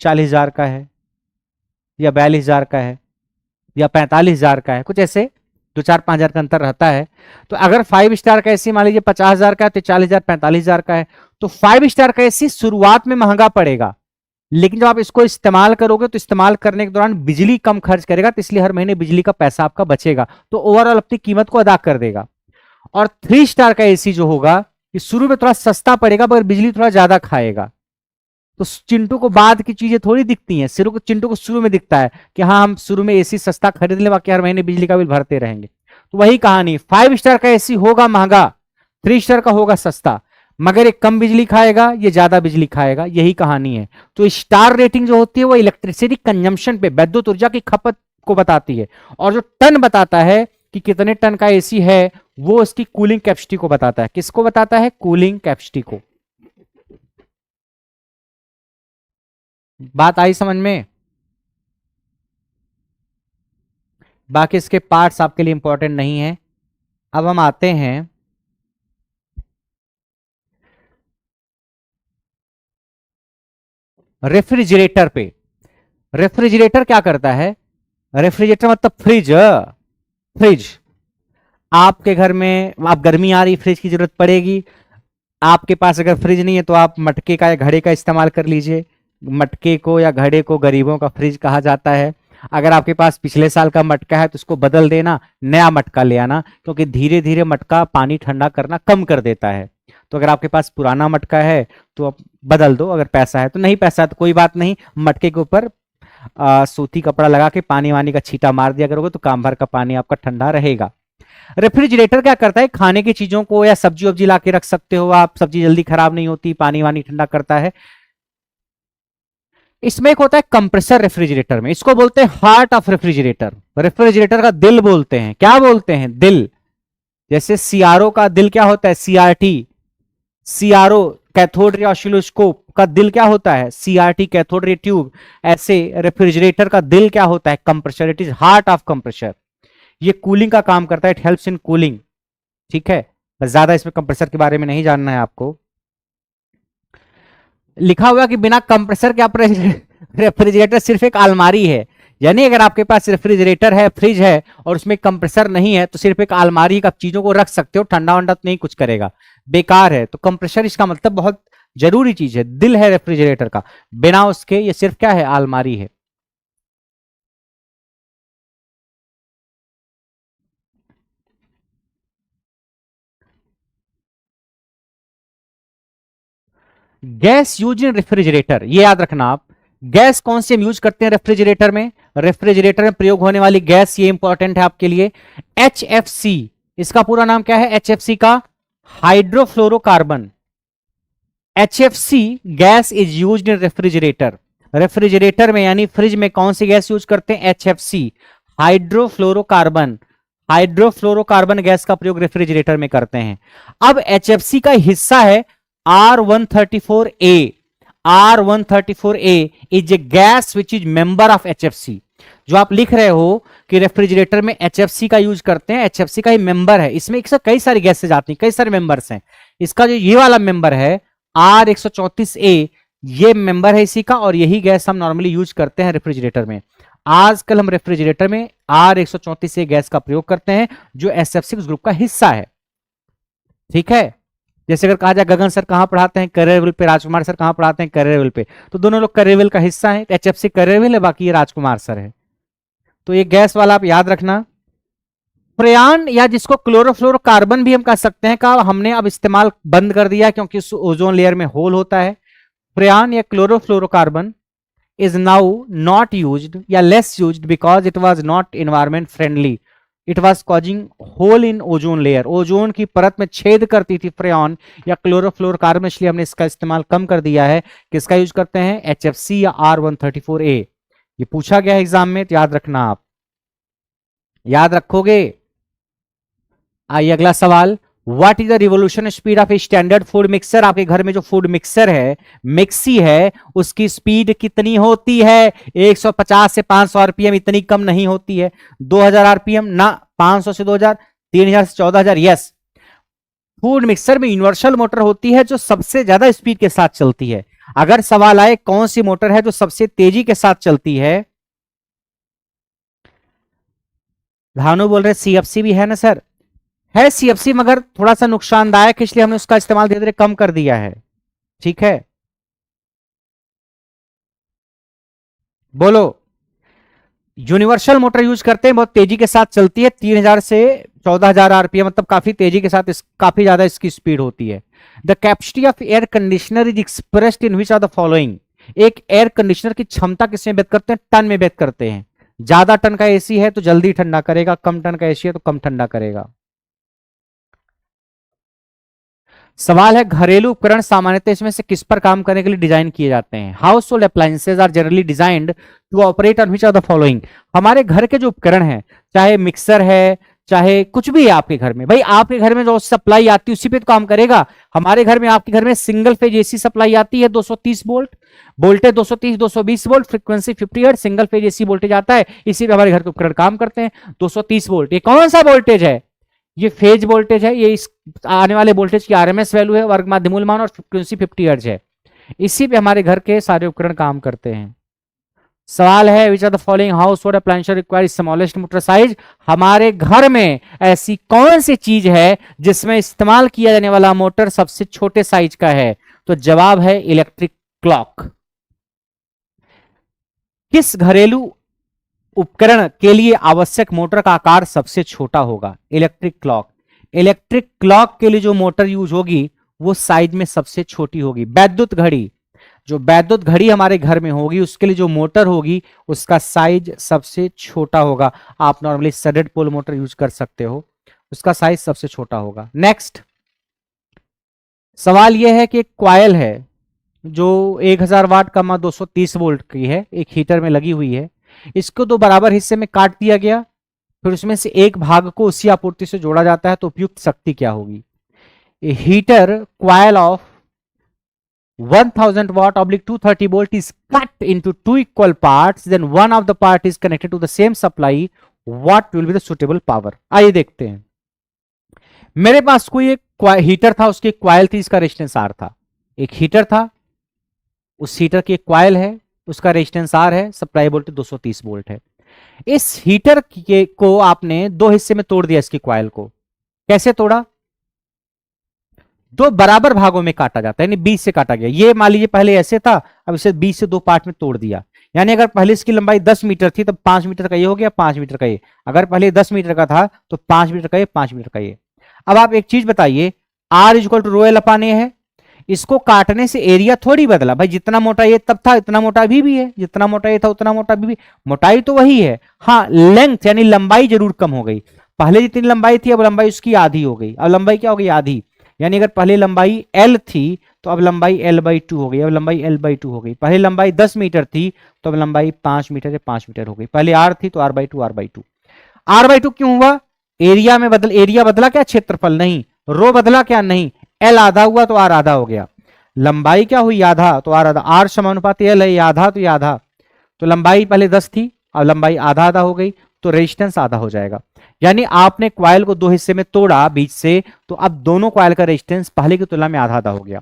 40,000 का है या 42,000 का है या 45,000 का है, कुछ ऐसे 2-4-5 हजार का अंतर रहता है। तो अगर 5 स्टार का एसी मान लीजिए 50,000 का है तो 40,000 45,000 का है। तो 5 स्टार का एसी शुरुआत में महंगा पड़ेगा, लेकिन जब आप इसको इस्तेमाल करोगे तो इस्तेमाल करने के दौरान बिजली कम खर्च करेगा, तो इसलिए हर महीने बिजली का पैसा आपका बचेगा, तो ओवरऑल अपनी कीमत को अदा कर देगा। और 3 स्टार का एसी जो होगा ये शुरू में थोड़ा सस्ता पड़ेगा मगर बिजली थोड़ा ज्यादा खाएगा। तो चिंटू को बाद की चीजें थोड़ी दिखती हैं, चिंटू को शुरू में दिखता है कि हाँ हम शुरू में एसी सस्ता खरीद ले, बाकी हर महीने बिजली का बिल भरते रहेंगे। तो वही कहानी, 5 स्टार का एसी होगा महंगा, 3 स्टार का होगा सस्ता, मगर ये कम बिजली खाएगा, ये ज्यादा बिजली खाएगा, यही कहानी है। तो स्टार रेटिंग जो होती है वो इलेक्ट्रिसिटी कंजम्पशन पे, विद्युत ऊर्जा की खपत को बताती है, और जो टन बताता है कि कितने टन का एसी है, वो इसकी कूलिंग कैपेसिटी को बताता है। किसको बताता है? कूलिंग कैपेसिटी को। बात आई समझ में? बाकी इसके पार्ट्स आपके लिए इंपॉर्टेंट नहीं है। अब हम आते हैं रेफ्रिजरेटर पे। रेफ्रिजरेटर क्या करता है? रेफ्रिजरेटर मतलब फ्रिज। फ्रिज, आपके घर में आप गर्मी आ रही, फ्रिज की जरूरत पड़ेगी। आपके पास अगर फ्रिज नहीं है तो आप मटके का या घड़े का इस्तेमाल कर लीजिए। मटके को या घड़े को गरीबों का फ्रिज कहा जाता है। अगर आपके पास पिछले साल का मटका है तो उसको बदल देना, नया मटका ले आना, क्योंकि धीरे धीरे मटका पानी ठंडा करना कम कर देता है। तो अगर आपके पास पुराना मटका है तो आप बदल दो, अगर पैसा है तो। नहीं पैसा है तो कोई बात नहीं, मटके के ऊपर सूती कपड़ा लगा के पानी वानी का छींटा मार दिया करोगे तो काम भर का पानी आपका ठंडा रहेगा। रेफ्रिजरेटर क्या करता है? खाने की चीजों को या सब्जी वब्जी ला के रख सकते हो आप, सब्जी जल्दी खराब नहीं होती, पानी वानी ठंडा करता है। इसमें एक होता है कंप्रेसर रेफ्रिजरेटर में, इसको बोलते हैं हार्ट ऑफ रेफ्रिजरेटर। रेफ्रिजरेटर का दिल बोलते हैं। क्या बोलते हैं? दिल। जैसे सीआरओ का दिल क्या होता है? CRT. CRO cathode ray oscilloscope का दिल क्या होता है? CRT cathode ray tube. ऐसे रेफ्रिजरेटर का दिल क्या होता है? Compressor. It is heart of compressor. ये कूलिंग का काम करता है, इट हेल्प्स इन कूलिंग। ठीक है, बस ज्यादा इसमें कंप्रेसर के बारे में नहीं जानना है आपको। लिखा हुआ कि बिना कंप्रेसर के आप रेफ्रिजरेटर सिर्फ एक अलमारी है। यानी अगर आपके पास रेफ्रिजरेटर है, फ्रिज है, और उसमें कंप्रेसर नहीं है तो सिर्फ एक अलमारी का चीजों को रख सकते हो, ठंडा वंडा तो नहीं कुछ करेगा, बेकार है। तो कंप्रेसर इसका मतलब बहुत जरूरी चीज है, दिल है रेफ्रिजरेटर का। बिना उसके ये सिर्फ क्या है? अलमारी है। गैस यूज इन रेफ्रिजरेटर, ये याद रखना आप। गैस कौन सी हम यूज करते हैं रेफ्रिजरेटर में? रेफ्रिजरेटर में प्रयोग होने वाली गैस, ये इंपॉर्टेंट है आपके लिए, HFC। इसका पूरा नाम क्या है? HFC का hydrofluorocarbon. HFC gas is used in refrigerator. Refrigerator में यानी फ्रिज में कौन सी गैस यूज करते हैं? HFC, hydrofluorocarbon. हाइड्रोफ्लोरोकार्बन गैस का प्रयोग रेफ्रिजरेटर में करते हैं। अब HFC का हिस्सा है R134A। R134A is a gas which is member of HFC। जो आप लिख रहे हो कि रेफ्रिजरेटर में HFC का यूज करते हैं, HFC का ही मेंबर है। इसमें कई सारी गैसेज आती हैं, कई सारे मेंबर्स हैं। इसका जो ये वाला मेंबर है R134A, ये मेंबर है इसी का, और यही गैस हम नॉर्मली यूज करते हैं रेफ्रिजरेटर में। आजकल हम रेफ्रिजरेटर में R134A गैस का प्रयोग करते हैं, जो SF6 ग्रुप का हिस्सा है। ठीक है, जैसे अगर कहा जाए गगन सर कहां पढ़ाते हैं? करियरविल पे। राजकुमार सर कहां पढ़ाते हैं? करियरविल पे। तो दोनों लोग करियरविल का हिस्सा है। HFC करियरविल है, बाकी ये राजकुमार सर है। तो ये गैस वाला आप याद रखना। फ्रेयान, या जिसको क्लोरोफ्लोरोकार्बन भी हम कह सकते हैं, का हमने अब इस्तेमाल बंद कर दिया क्योंकि ओजोन लेयर में होल होता है। फ्रेयान या chlorofluorocarbon is now not used या less used because it was not environment friendly. It was causing hole in ozone layer. Ozone की परत में छेद करती थी फ्रेयॉन या क्लोरोफ्लोरोकार्बन, इसलिए हमने इसका इस्तेमाल कम कर दिया है। किसका यूज करते हैं? HFC या R134A। ये पूछा गया एग्जाम में, तो याद रखना आप। याद रखोगे? आइए अगला सवाल। What is the revolution speed of a standard food mixer? आपके घर में जो फूड मिक्सर है, मिक्सी है, उसकी स्पीड कितनी होती है? 150 से 500 आरपीएम, इतनी कम नहीं होती है। 2000 आरपीएम ना, 500 से 2000, 3000 से 14000, यस। फूड मिक्सर में यूनिवर्सल मोटर होती है जो सबसे ज्यादा स्पीड के साथ चलती है। अगर सवाल आए कौन सी मोटर है जो सबसे तेजी के साथ चलती है, भानु बोल रहे CFC भी है ना सर? है CFC, मगर थोड़ा सा नुकसानदायक, इसलिए हमने उसका इस्तेमाल धीरे धीरे कम कर दिया है। ठीक है, बोलो। यूनिवर्सल मोटर यूज करते हैं, बहुत तेजी के साथ चलती है, 3000 से 14000 आरपीएम, मतलब काफी तेजी के साथ, काफी ज्यादा इसकी स्पीड होती है। The capacity of air conditioner is expressed in which are the following. एक एयर कंडीशनर की क्षमता किसमें व्यक्त करते हैं? टन में व्यक्त करते हैं। ज्यादा टन का एसी है तो जल्दी ठंडा करेगा, कम टन का एसी है तो कम ठंडा करेगा। सवाल है, घरेलू उपकरण सामान्यतः इसमें से किस पर काम करने के लिए डिजाइन किए जाते हैं? Household appliances are generally designed to operate on which of the following. हमारे घर के जो उपकरण हैं, चाहे मिक्सर है, चाहे कुछ भी है आपके घर में, भाई आपके घर में जो सप्लाई आती है उसी पे तो काम करेगा। हमारे घर में, आपके घर में सिंगल फेज एसी सप्लाई आती है 230 volt, voltage 230 220 volt, frequency 50 hertz, single phase AC voltage आता है, इसी पे हमारे घर के उपकरण काम करते हैं। 230 वोल्ट ये कौन सा वोल्टेज है? ये फेज वोल्टेज है, ये इस आने वाले वोल्टेज की आरएमएस वैल्यू है, वर्ग माध्य मूल मान, और फ्रीक्वेंसी 50 हर्ट्ज है। इसी पे हमारे घर के सारे उपकरण काम करते हैं। सवाल है, which are the following household appliance require smallest motor size. हमारे घर में ऐसी कौन सी चीज है जिसमें इस्तेमाल किया जाने वाला मोटर सबसे छोटे साइज का है? तो जवाब है इलेक्ट्रिक क्लॉक। किस घरेलू उपकरण के लिए आवश्यक मोटर का आकार सबसे छोटा होगा? Electric clock. इलेक्ट्रिक क्लॉक के लिए जो मोटर यूज होगी वो साइज में सबसे छोटी होगी। वैद्युत घड़ी, जो वैद्युत घड़ी हमारे घर में होगी उसके लिए जो मोटर होगी उसका साइज सबसे छोटा होगा। आप नॉर्मली सडेड पोल मोटर यूज कर सकते हो, उसका साइज सबसे छोटा होगा। नेक्स्ट सवाल यह है कि एक क्वाइल है जो 1000 वाट का 230 वोल्ट की है, एक हीटर में लगी हुई है। इसको दो बराबर हिस्से में काट दिया गया, फिर उसमें से एक भाग को उसी आपूर्ति से जोड़ा जाता है, तो उपयुक्त शक्ति क्या होगी? A heater coil of 1000 watt oblique 230 volt is cut into two equal parts, then one of the part is connected to the same supply. What will be the suitable power? आइए देखते हैं। मेरे पास कोई एक हीटर था, उसकी coil थी, इसका रेजिस्टेंस आर था। एक हीटर था, उस हीटर की एक क्वाइल है, उसका रेजिस्टेंस आर है, सप्लाई वोल्टेज 230 वोल्ट है। इस हीटर के को आपने दो हिस्से में तोड़ दिया, इसकी क्वाइल को। कैसे तोड़ा? दो बराबर भागों में काटा जाता है, यानी 20 से काटा गया। ये मान लीजिए पहले ऐसे था, अब इसे 20 से दो पार्ट में तोड़ दिया। यानी अगर पहले इसकी लंबाई 10 मीटर थी तब 5 मीटर का ये हो गया, 5 मीटर का ये। अगर पहले 10 मीटर का था तो 5 मीटर का ये, 5 मीटर का ये। अब आप एक चीज बताइए, R equal to rho L upon A है। इसको काटने से एरिया थोड़ी बदला भाई, जितना मोटा ये तब था इतना मोटा अभी भी है, जितना मोटा ये था उतना मोटा अभी भी, मोटाई तो वही है। हाँ, लेंथ यानी लंबाई जरूर कम हो गई। पहले जितनी लंबाई थी अब लंबाई उसकी आधी हो गई। अब लंबाई क्या हो गई? आधी। यानी अगर पहले लंबाई एल थी तो अब लंबाई L/2 हो गई, अब लंबाई L/2 हो गई। पहले लंबाई 10 मीटर थी तो अब लंबाई 5 मीटर से 5 मीटर हो गई। पहले आर थी तो R/2 R/2। R/2 क्यों हुआ? एरिया में एरिया बदला क्या? क्षेत्रफल नहीं। रो बदला क्या? नहीं। एल आधा हुआ तो आर आधा हो गया। लंबाई क्या हुई? आधा, तो आर आधा। आर समानुपाती एल है, ये आधा तो ये आधा। तो लंबाई पहले 10 थी, अब लंबाई आधा आधा हो गई, तो रेजिस्टेंस आधा हो जाएगा। यानी आपने क्वाइल को दो हिस्से में तोड़ा बीच से, तो अब दोनों क्वाइल का रेजिस्टेंस पहले की तुलना में आधा आधा हो गया।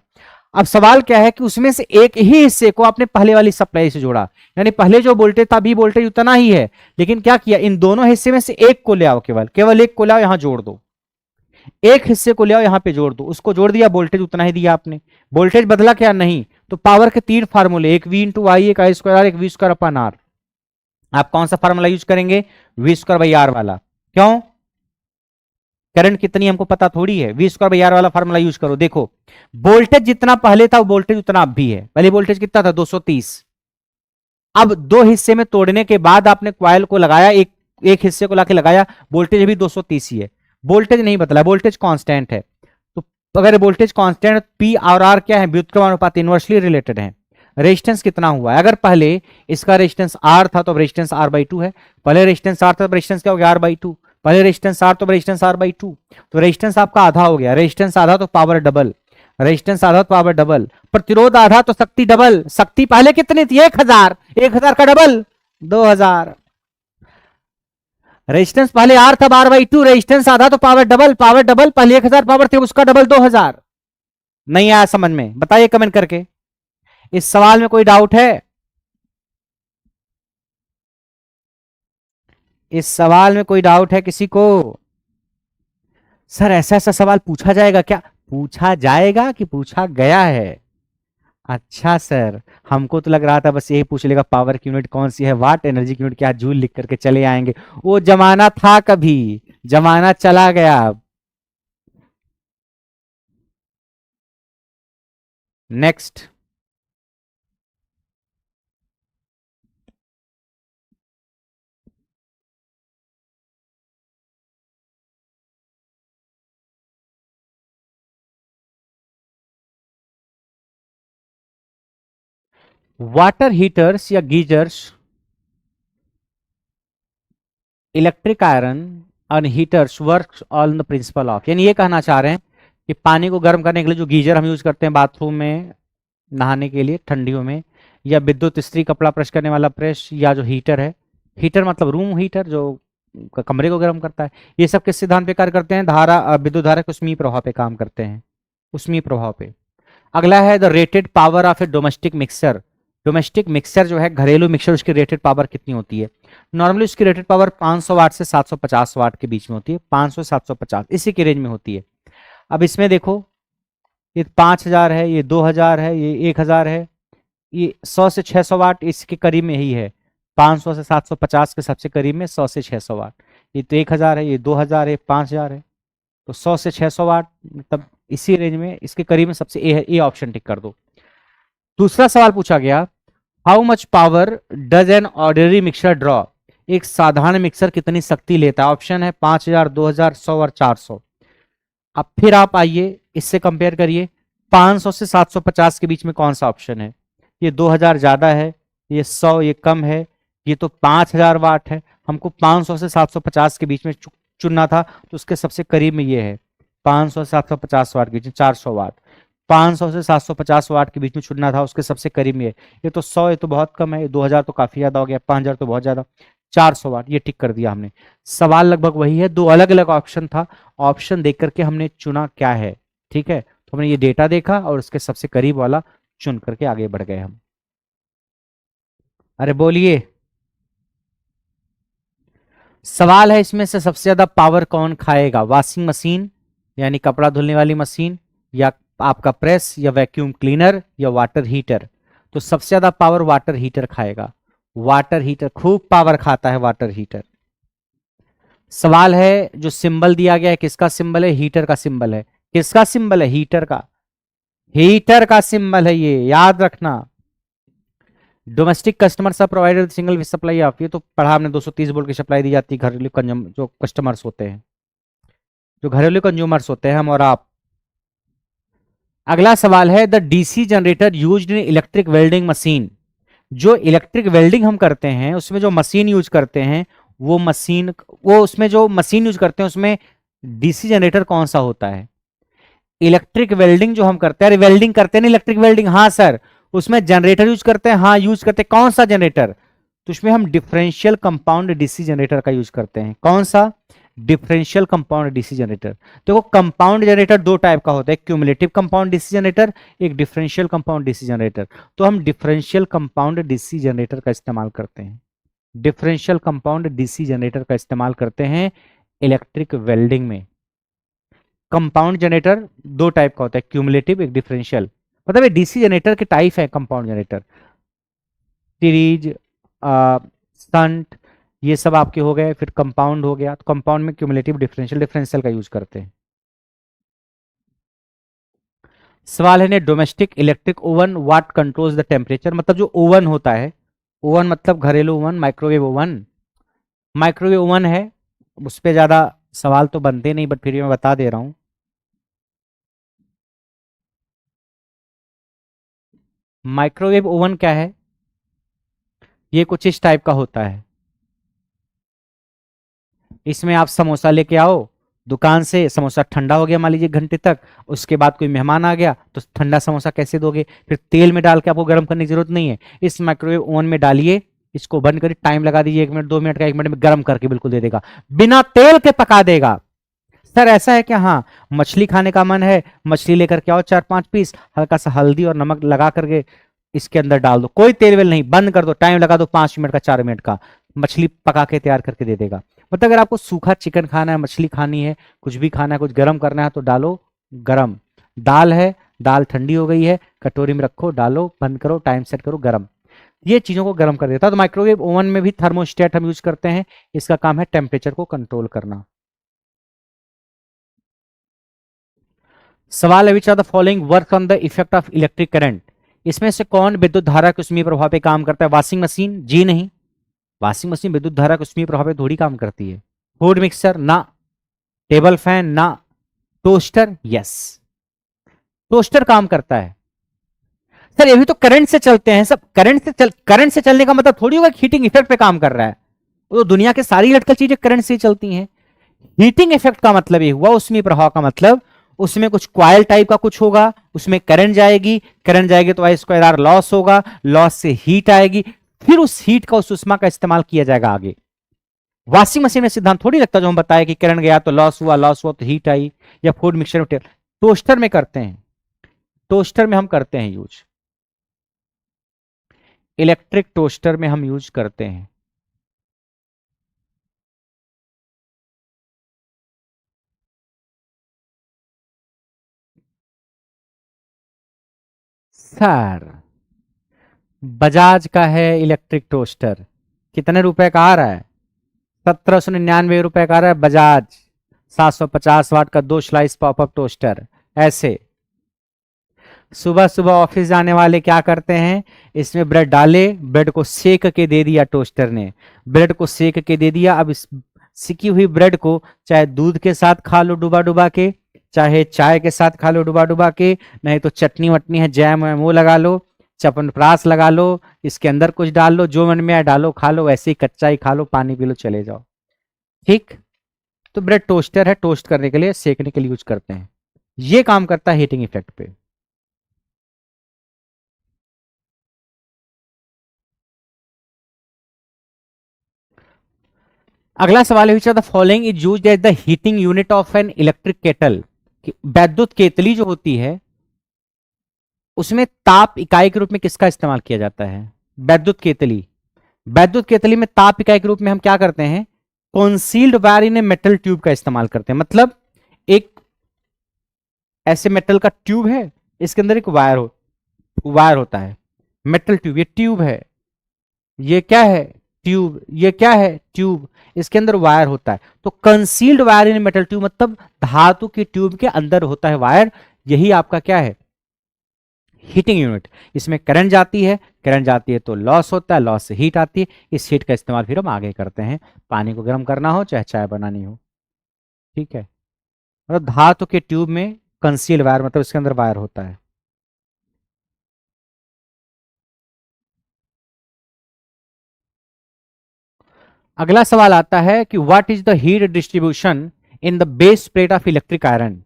अब सवाल क्या है कि उसमें से एक ही हिस्से को आपने पहले वाली सप्लाई से जोड़ा, यानी पहले जो वोल्टेज था अभी वोल्टेज उतना ही है, लेकिन क्या किया, इन दोनों हिस्से में से एक को ले आओ, केवल केवल एक को ले आओ, यहां जोड़ दो। एक हिस्से को ले आओ, यहां पे जोड़ दो, उसको जोड़ दिया, वोल्टेज उतना ही दिया आपने। वोल्टेज बदला क्या? नहीं। तो पावर के तीन फार्मूले, एक V इंटू आई, एक आई स्क्वायर आर, एक V स्क्वायर अपन आर। आप कौन सा फार्मूला यूज करेंगे? V स्क्वायर बाई आर वाला। क्यों? करंट कितनी हमको पता थोड़ी है, V स्क्वायर बाई आर वाला फार्मूला यूज करो। देखो, वोल्टेज जितना पहले था वोल्टेज उतना अब भी है। पहले वोल्टेज कितना था? 230। अब दो हिस्से में तोड़ने के बाद आपने क्वाइल को लगाया, एक एक हिस्से को लाके लगाया, वोल्टेज भी 230 ही है, वोल्टेज नहीं बदला, वोल्टेज कांस्टेंट है। तो अगर वोल्टेज कांस्टेंट, पी और आर क्या है? व्युत्क्रमानुपात, इनवर्सली रिलेटेड है। रेजिस्टेंस कितना हुआ? अगर पहले इसका रेजिस्टेंस आर था तो रेजिस्टेंस R/2 है। पहले रेजिस्टेंस आर था तो रेजिस्टेंस क्या हो गया? R/2। पहले रेजिस्टेंस आर तो रेजिस्टेंस R/2, तो रेजिस्टेंस आपका आधा हो गया। रेजिस्टेंस आधा तो पावर डबल, रेजिस्टेंस आधा तो पावर डबल, प्रतिरोध आधा तो शक्ति डबल। शक्ति पहले कितनी थी? 1000, 1000 का डबल 2000। रेजिस्टेंस पहले आर था, R/2, रेजिस्टेंस आधा तो पावर डबल, पावर डबल, पहले 1000 पावर थे उसका डबल 2000। नहीं आया समझ में? बताइए कमेंट करके। इस सवाल में कोई डाउट है? इस सवाल में कोई डाउट है किसी को? सर ऐसा ऐसा सवाल पूछा जाएगा क्या? पूछा जाएगा कि पूछा गया है? अच्छा सर, हमको तो लग रहा था बस यही पूछ लेगा पावर की यूनिट कौन सी है, वाट, एनर्जी की यूनिट क्या, जूल लिख करके चले आएंगे। वो जमाना था कभी, जमाना चला गया अब। नेक्स्ट, वाटर हीटर्स या geysers, electric iron and heaters work on the principle of, यानी ये कहना चाह रहे हैं कि पानी को गर्म करने के लिए जो गीजर हम यूज करते हैं बाथरूम में नहाने के लिए ठंडियों में, या विद्युत इस्त्री कपड़ा प्रेस करने वाला प्रेस, या जो हीटर है, हीटर मतलब रूम हीटर जो कमरे को गर्म करता है, ये सब किस सिद्धांत पे कार्य करते हैं? धारा, विद्युत धारा के ऊष्मीय प्रभाव पे काम करते हैं, ऊष्मीय प्रभाव पे। अगला है the rated power of A domestic mixer. Domestic mixer जो है, घरेलू मिक्सर, उसकी रेटेड पावर कितनी होती है? नॉर्मली उसकी रेटेड पावर 500 वाट से 750 वाट के बीच में होती है, 500 से 750 इसी के रेंज में होती है। अब इसमें देखो, ये 5000 है, ये 2000 है, ये 1000 है, ये 100 से 600 वाट इसके करीब में ही है। 500 से 750 के सबसे करीब में 100 से 600 वाट। ये तो 1000 है, ये 2000 है, 5000 है, तो 100 से 600 वाट मतलब इसी रेंज में, इसके करीब में सबसे ए है, ए ऑप्शन टिक कर दो। दूसरा सवाल पूछा गया, how much power does an ordinary mixer draw? एक साधारण मिक्सर कितनी शक्ति लेता है? ऑप्शन है 5000, 2000, 100 और 400। अब फिर आप आइए इससे कंपेयर करिए, 500 से 750 के बीच में कौन सा ऑप्शन है? ये 2000 ज्यादा है, ये 100 ये कम है, ये तो 5000 वाट है। हमको 500 से 750 के बीच में चुनना था, तो उसके सबसे करीब में ये है 500 से 750 वाट के बीच में 400 वाट। 500 से 750 वाट के बीच में चुनना था, उसके सबसे करीब में ये तो 100, ये तो बहुत कम है, ये 2000 तो काफी ज्यादा हो गया, 5000 तो बहुत ज्यादा, 400 वाट ये टिक कर दिया हमने। सवाल लगभग वही है, दो अलग अलग ऑप्शन था, ऑप्शन देख करके हमने चुना क्या है। ठीक है, तो हमने ये डेटा देखा और उसके सबसे करीब वाला चुन करके आगे बढ़ गए हम। अरे बोलिए, सवाल है इसमें से सबसे ज्यादा पावर कौन खाएगा? वॉशिंग मशीन यानी कपड़ा धुलने वाली मशीन, या आपका प्रेस, या वैक्यूम क्लीनर, या वाटर हीटर? तो सबसे ज्यादा पावर वाटर हीटर खाएगा। वाटर हीटर खूब पावर खाता है वाटर हीटर। सवाल है जो सिंबल दिया गया है किसका सिंबल है? हीटर का सिंबल है। किसका सिंबल है? हीटर का। हीटर का सिंबल है, ये याद रखना। Domestic customers are provided single supply of, ये तो पढ़ा हमने, 230 वोल्ट की सप्लाई दी जाती है घरेलू जो कस्टमर्स होते हैं, जो घरेलू कंज्यूमर्स होते हैं, हम और आप। अगला सवाल है the DC generator used in electric welding machine. जो इलेक्ट्रिक वेल्डिंग हम करते हैं उसमें जो मशीन यूज करते हैं, वो मशीन, वो उसमें जो मशीन यूज करते हैं उसमें डीसी जनरेटर कौन सा होता है? इलेक्ट्रिक वेल्डिंग जो हम करते हैं, वेल्डिंग करते हैं ना इलेक्ट्रिक वेल्डिंग, हाँ सर, उसमें जनरेटर यूज करते हैं, हाँ यूज करते हैं। कौन सा जनरेटर? तो उसमें हम डिफरेंशियल कंपाउंड डीसी जनरेटर का यूज करते हैं। कौन सा? Differential compound DC generator. देखो कंपाउंड जनरेटर दो टाइप का होता है, क्यूमुलेटिव कंपाउंड डीसी जनरेटर, एक डिफरेंशियल कंपाउंड डीसी जनरेटर। तो हम डिफरेंशियल कंपाउंड डीसी जनरेटर का इस्तेमाल करते हैं, डिफरेंशियल कंपाउंड डीसी जनरेटर का इस्तेमाल करते हैं इलेक्ट्रिक वेल्डिंग में। कंपाउंड जनरेटर दो टाइप का होता है, क्यूमुलेटिव, एक डिफरेंशियल। मतलब ये डीसी जनरेटर के टाइप है कंपाउंड जनरेटर, सीरीज, स्टंट, ये सब आपके हो गए। फिर कंपाउंड हो गया, तो कंपाउंड में क्यूमुलेटिव, डिफरेंशियल, डिफरेंशियल का यूज करते हैं। सवाल है ने domestic electric oven what controls the temperature? मतलब जो ओवन होता है, ओवन मतलब घरेलू oven, microwave oven, microwave oven है, उस पर ज्यादा सवाल तो बनते नहीं, बट फिर भी मैं बता दे रहा हूं। माइक्रोवेव ओवन क्या है? ये कुछ इस टाइप का होता है। इसमें आप समोसा लेके आओ दुकान से, समोसा ठंडा हो गया मान लीजिए घंटे तक, उसके बाद कोई मेहमान आ गया तो ठंडा समोसा कैसे दोगे? फिर तेल में डाल के आपको गर्म करने की जरूरत नहीं है, इस माइक्रोवेव ओवन में डालिए, इसको बंद करिए, टाइम लगा दीजिए 1 मिनट 2 मिनट का, 1 मिनट में गर्म करके बिल्कुल दे देगा, बिना तेल के पका देगा। सर ऐसा है क्या? हाँ, मछली खाने का मन है, मछली लेकर के आओ 4-5 पीस, हल्का सा हल्दी और नमक लगा करके इसके अंदर डाल दो, कोई तेल वेल नहीं, बंद कर दो, टाइम लगा दो 5 मिनट का 4 मिनट का, मछली पका के तैयार करके दे देगा। मतलब अगर आपको सूखा चिकन खाना है, मछली खानी है, कुछ भी खाना है, कुछ गर्म करना है तो डालो गरम। दाल है, दाल ठंडी हो गई है, कटोरी में रखो, डालो, बंद करो, टाइम सेट करो, गरम। ये चीजों को गर्म कर देता है। तो माइक्रोवेव ओवन में भी थर्मोस्टेट हम यूज करते हैं, इसका काम है टेम्परेचर को कंट्रोल करना। सवाल है which are the following work on the effect of electric current? इसमें से कौन विद्युत धारा के ऊष्मीय प्रभाव पे काम करता है? Washing machine? जी नहीं, वॉशिंग मशीन विद्युत धारा के ऊष्मीय प्रभाव पे थोड़ी काम करती है। Food mixer? ना। Table fan? ना। टोस्टर? यस, टोस्टर काम करता है। सर ये भी तो करंट से चलते हैं सब, करंट से चलने का मतलब थोड़ी होगा हीटिंग इफेक्ट पे काम कर रहा है। तो दुनिया के सारी इलेक्ट्रिकल चीजें करंट से चलती हैं। हीटिंग इफेक्ट का मतलब ये हुआ उसमें प्रभाव का मतलब उसमें कुछ क्वाइल टाइप का कुछ होगा, उसमें करंट जाएगी तो आई स्क्वायर आर लॉस होगा, लॉस से हीट आएगी, फिर उस हीट का उस उष्मा का इस्तेमाल किया जाएगा आगे। वॉशिंग मशीन में सिद्धांत थोड़ी लगता जो हम बताए कि करंट गया तो लॉस हुआ तो हीट आई, या फूड मिक्सचर में टोस्टर में करते हैं, टोस्टर में हम करते हैं यूज, इलेक्ट्रिक टोस्टर में हम यूज करते हैं। सर बजाज का है इलेक्ट्रिक टोस्टर, कितने रुपए का आ रहा है? 1799 रुपए का आ रहा है बजाज, 750 वाट का 2 स्लाइस पॉपअप टोस्टर। ऐसे सुबह सुबह ऑफिस जाने वाले क्या करते हैं, इसमें ब्रेड डाले, ब्रेड को सेक के दे दिया टोस्टर ने, ब्रेड को सेक के दे दिया। अब इस सिकी हुई ब्रेड को चाहे दूध के साथ खा लो डुबा डुबा के, चाहे चाय के साथ खा लो डुबा डुबा के, नहीं तो चटनी वटनी है जैम है वो लगा लो, चपनप्राश लगा लो, इसके अंदर कुछ डाल लो, जो मन में आए डालो खा लो, वैसे ही कच्चा ही खा लो, पानी पी लो चले जाओ। ठीक, तो ब्रेड टोस्टर है, टोस्ट करने के लिए सेकने के लिए यूज करते हैं, ये काम करता है हीटिंग इफेक्ट पे। अगला सवाल है, which of the following is used as the heating unit of an electric kettle. वैद्युत केतली जो होती है उसमें ताप इकाई के रूप में किसका इस्तेमाल किया जाता है? वैद्युत केतली, वैद्युत केतली में ताप इकाई के रूप में हम क्या करते हैं, concealed wire in a metal tube का इस्तेमाल करते हैं। मतलब एक ऐसे मेटल का ट्यूब है, इसके अंदर एक वायर होता है, मेटल ट्यूब, ये ट्यूब है, ये क्या है ट्यूब, ये क्या है ट्यूब, इसके अंदर वायर होता है। तो concealed wire in metal tube मतलब धातु की ट्यूब के अंदर होता है वायर, यही आपका क्या है हीटिंग यूनिट। इसमें करंट जाती है तो लॉस होता है, लॉस से हीट आती है, इस हीट का इस्तेमाल फिर हम आगे करते हैं, पानी को गर्म करना हो चाहे चाय बनानी हो। ठीक है, मतलब धातु के ट्यूब में कंसील्ड वायर मतलब इसके अंदर वायर होता है। अगला सवाल आता है कि what is the heat distribution in the base plate of electric iron.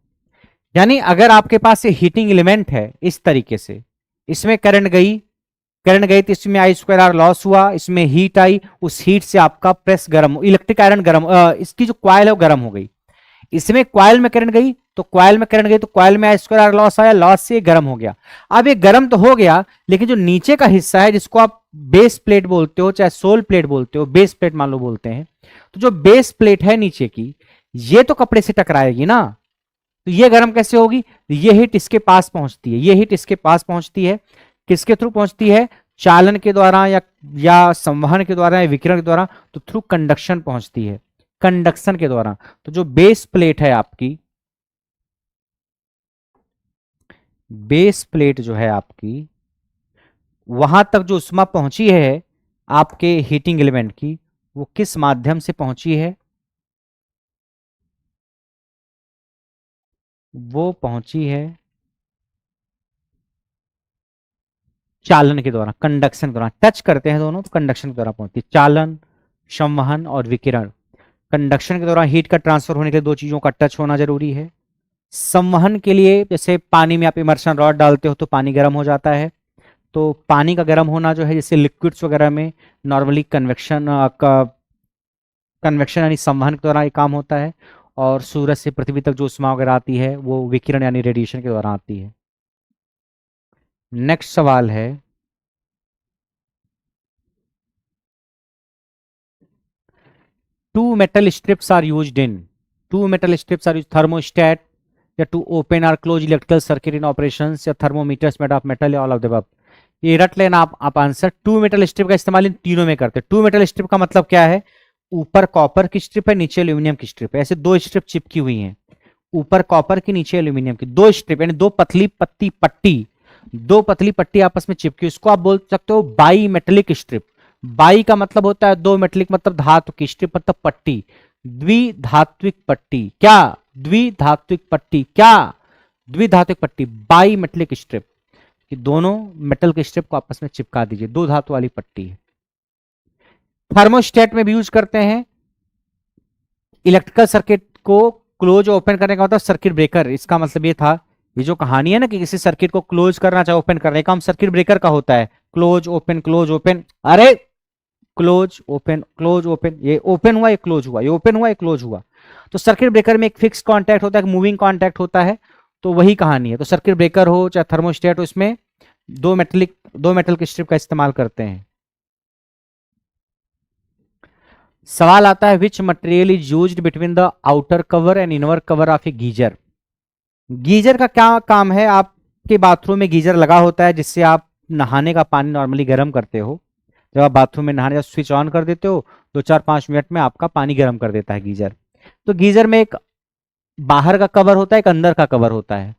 यानी अगर आपके पास ये हीटिंग एलिमेंट है इस तरीके से, इसमें करंट गई तो इसमें आई स्क्वायर आर लॉस हुआ, इसमें हीट आई, उस हीट से आपका प्रेस गर्म, इलेक्ट्रिक आयरन गर्म, इसकी जो क्वाइल है वो गर्म हो गई, इसमें क्वाइल में करंट गई तो क्वाइल में आई स्क्वायर आर लॉस आया, लॉस से गर्म हो गया। अब ये गर्म तो हो गया, लेकिन जो नीचे का हिस्सा है जिसको आप बेस प्लेट बोलते हो चाहे सोल प्लेट बोलते हो, बेस प्लेट मान लो बोलते हैं, तो जो बेस प्लेट है नीचे की ये तो कपड़े से टकराएगी ना, तो ये गर्म कैसे होगी, ये हीट इसके पास पहुंचती है, ये हीट इसके पास पहुंचती है, किसके थ्रू पहुंचती है, चालन के द्वारा या संवहन के द्वारा या विकिरण के द्वारा, तो थ्रू कंडक्शन पहुंचती है, कंडक्शन के द्वारा। तो जो बेस प्लेट है आपकी, बेस प्लेट जो है आपकी, वहां तक जो उष्मा पहुंची है आपके हीटिंग एलिमेंट की, वो किस माध्यम से पहुंची है, वो पहुंची है चालन के द्वारा, कंडक्शन के द्वारा। टच करते हैं दोनों तो कंडक्शन के द्वारा पहुंचती है, चालन, संवहन और विकिरण। कंडक्शन के दौरान हीट का ट्रांसफर होने के लिए दो चीजों का टच होना जरूरी है। संवहन के लिए जैसे पानी में आप इमर्शन रॉड डालते हो तो पानी गर्म हो जाता है, तो पानी का गर्म होना जो है जैसे लिक्विड्स वगैरह में नॉर्मली कन्वेक्शन यानी संवहन के दौरान ये काम होता है, और सूरज से पृथ्वी तक जो उष्मा वगैरह आती है वो विकिरण यानी रेडिएशन के दौरान आती है। नेक्स्ट सवाल है, two metal strips are use thermostat या टू ओपन और close electrical circuit in operations या थर्मोमीटर्स मेड ऑफ मेटल या ऑल ऑफ द अबव। ये रट लेना आप आंसर। टू मेटल स्ट्रिप का इस्तेमाल इन तीनों में करते हैं। टू मेटल स्ट्रिप का मतलब क्या है, ऊपर कॉपर की स्ट्रिप है नीचे एल्यूमिनियम की स्ट्रिप है, ऐसे दो स्ट्रिप चिपकी हुई हैं, ऊपर कॉपर की नीचे एल्यूमिनियम की, दो स्ट्रिप यानी दो पतली पट्टी आपस में चिपकी, उसको आप बोल सकते हो बाई मेटलिक स्ट्रिप। बाई का मतलब होता है दो, मेटलिक मतलब धातु की, स्ट्रिप मतलब पट्टी, द्विधात्विक पट्टी, क्या द्विधात्विक पट्टी, क्या द्विधात्विक पट्टी, बाई मेटलिक स्ट्रिप। कि दोनों मेटल के स्ट्रिप को आपस में चिपका दीजिए, दो धातु वाली पट्टी है। थर्मोस्टेट में भी यूज करते हैं। इलेक्ट्रिकल सर्किट को क्लोज ओपन करने का मतलब सर्किट ब्रेकर, इसका मतलब ये था, ये जो कहानी है ना कि किसी सर्किट को क्लोज करना चाहे ओपन करने का, हम सर्किट ब्रेकर का होता है, क्लोज ओपन क्लोज ओपन, अरे क्लोज ओपन, ये ओपन हुआ ये क्लोज हुआ, ये ओपन हुआ ये क्लोज हुआ। तो सर्किट ब्रेकर में एक फिक्स कांटेक्ट होता है, एक मूविंग कांटेक्ट होता है, तो वही कहानी है। तो सर्किट ब्रेकर हो चाहे थर्मोस्टेट हो, इसमें दो मेटल के स्ट्रिप का इस्तेमाल करते हैं। सवाल आता है which material is used between the outer cover and inner cover of A geyser. Geyser का क्या काम है, आपके बाथरूम में गीजर लगा होता है जिससे आप नहाने का पानी नॉर्मली गर्म करते हो। जब आप बाथरूम में नहाने का स्विच ऑन कर देते हो 2-4-5 मिनट में आपका पानी गर्म कर देता है गीजर। तो गीजर में एक बाहर का कवर होता है, एक अंदर का कवर होता है।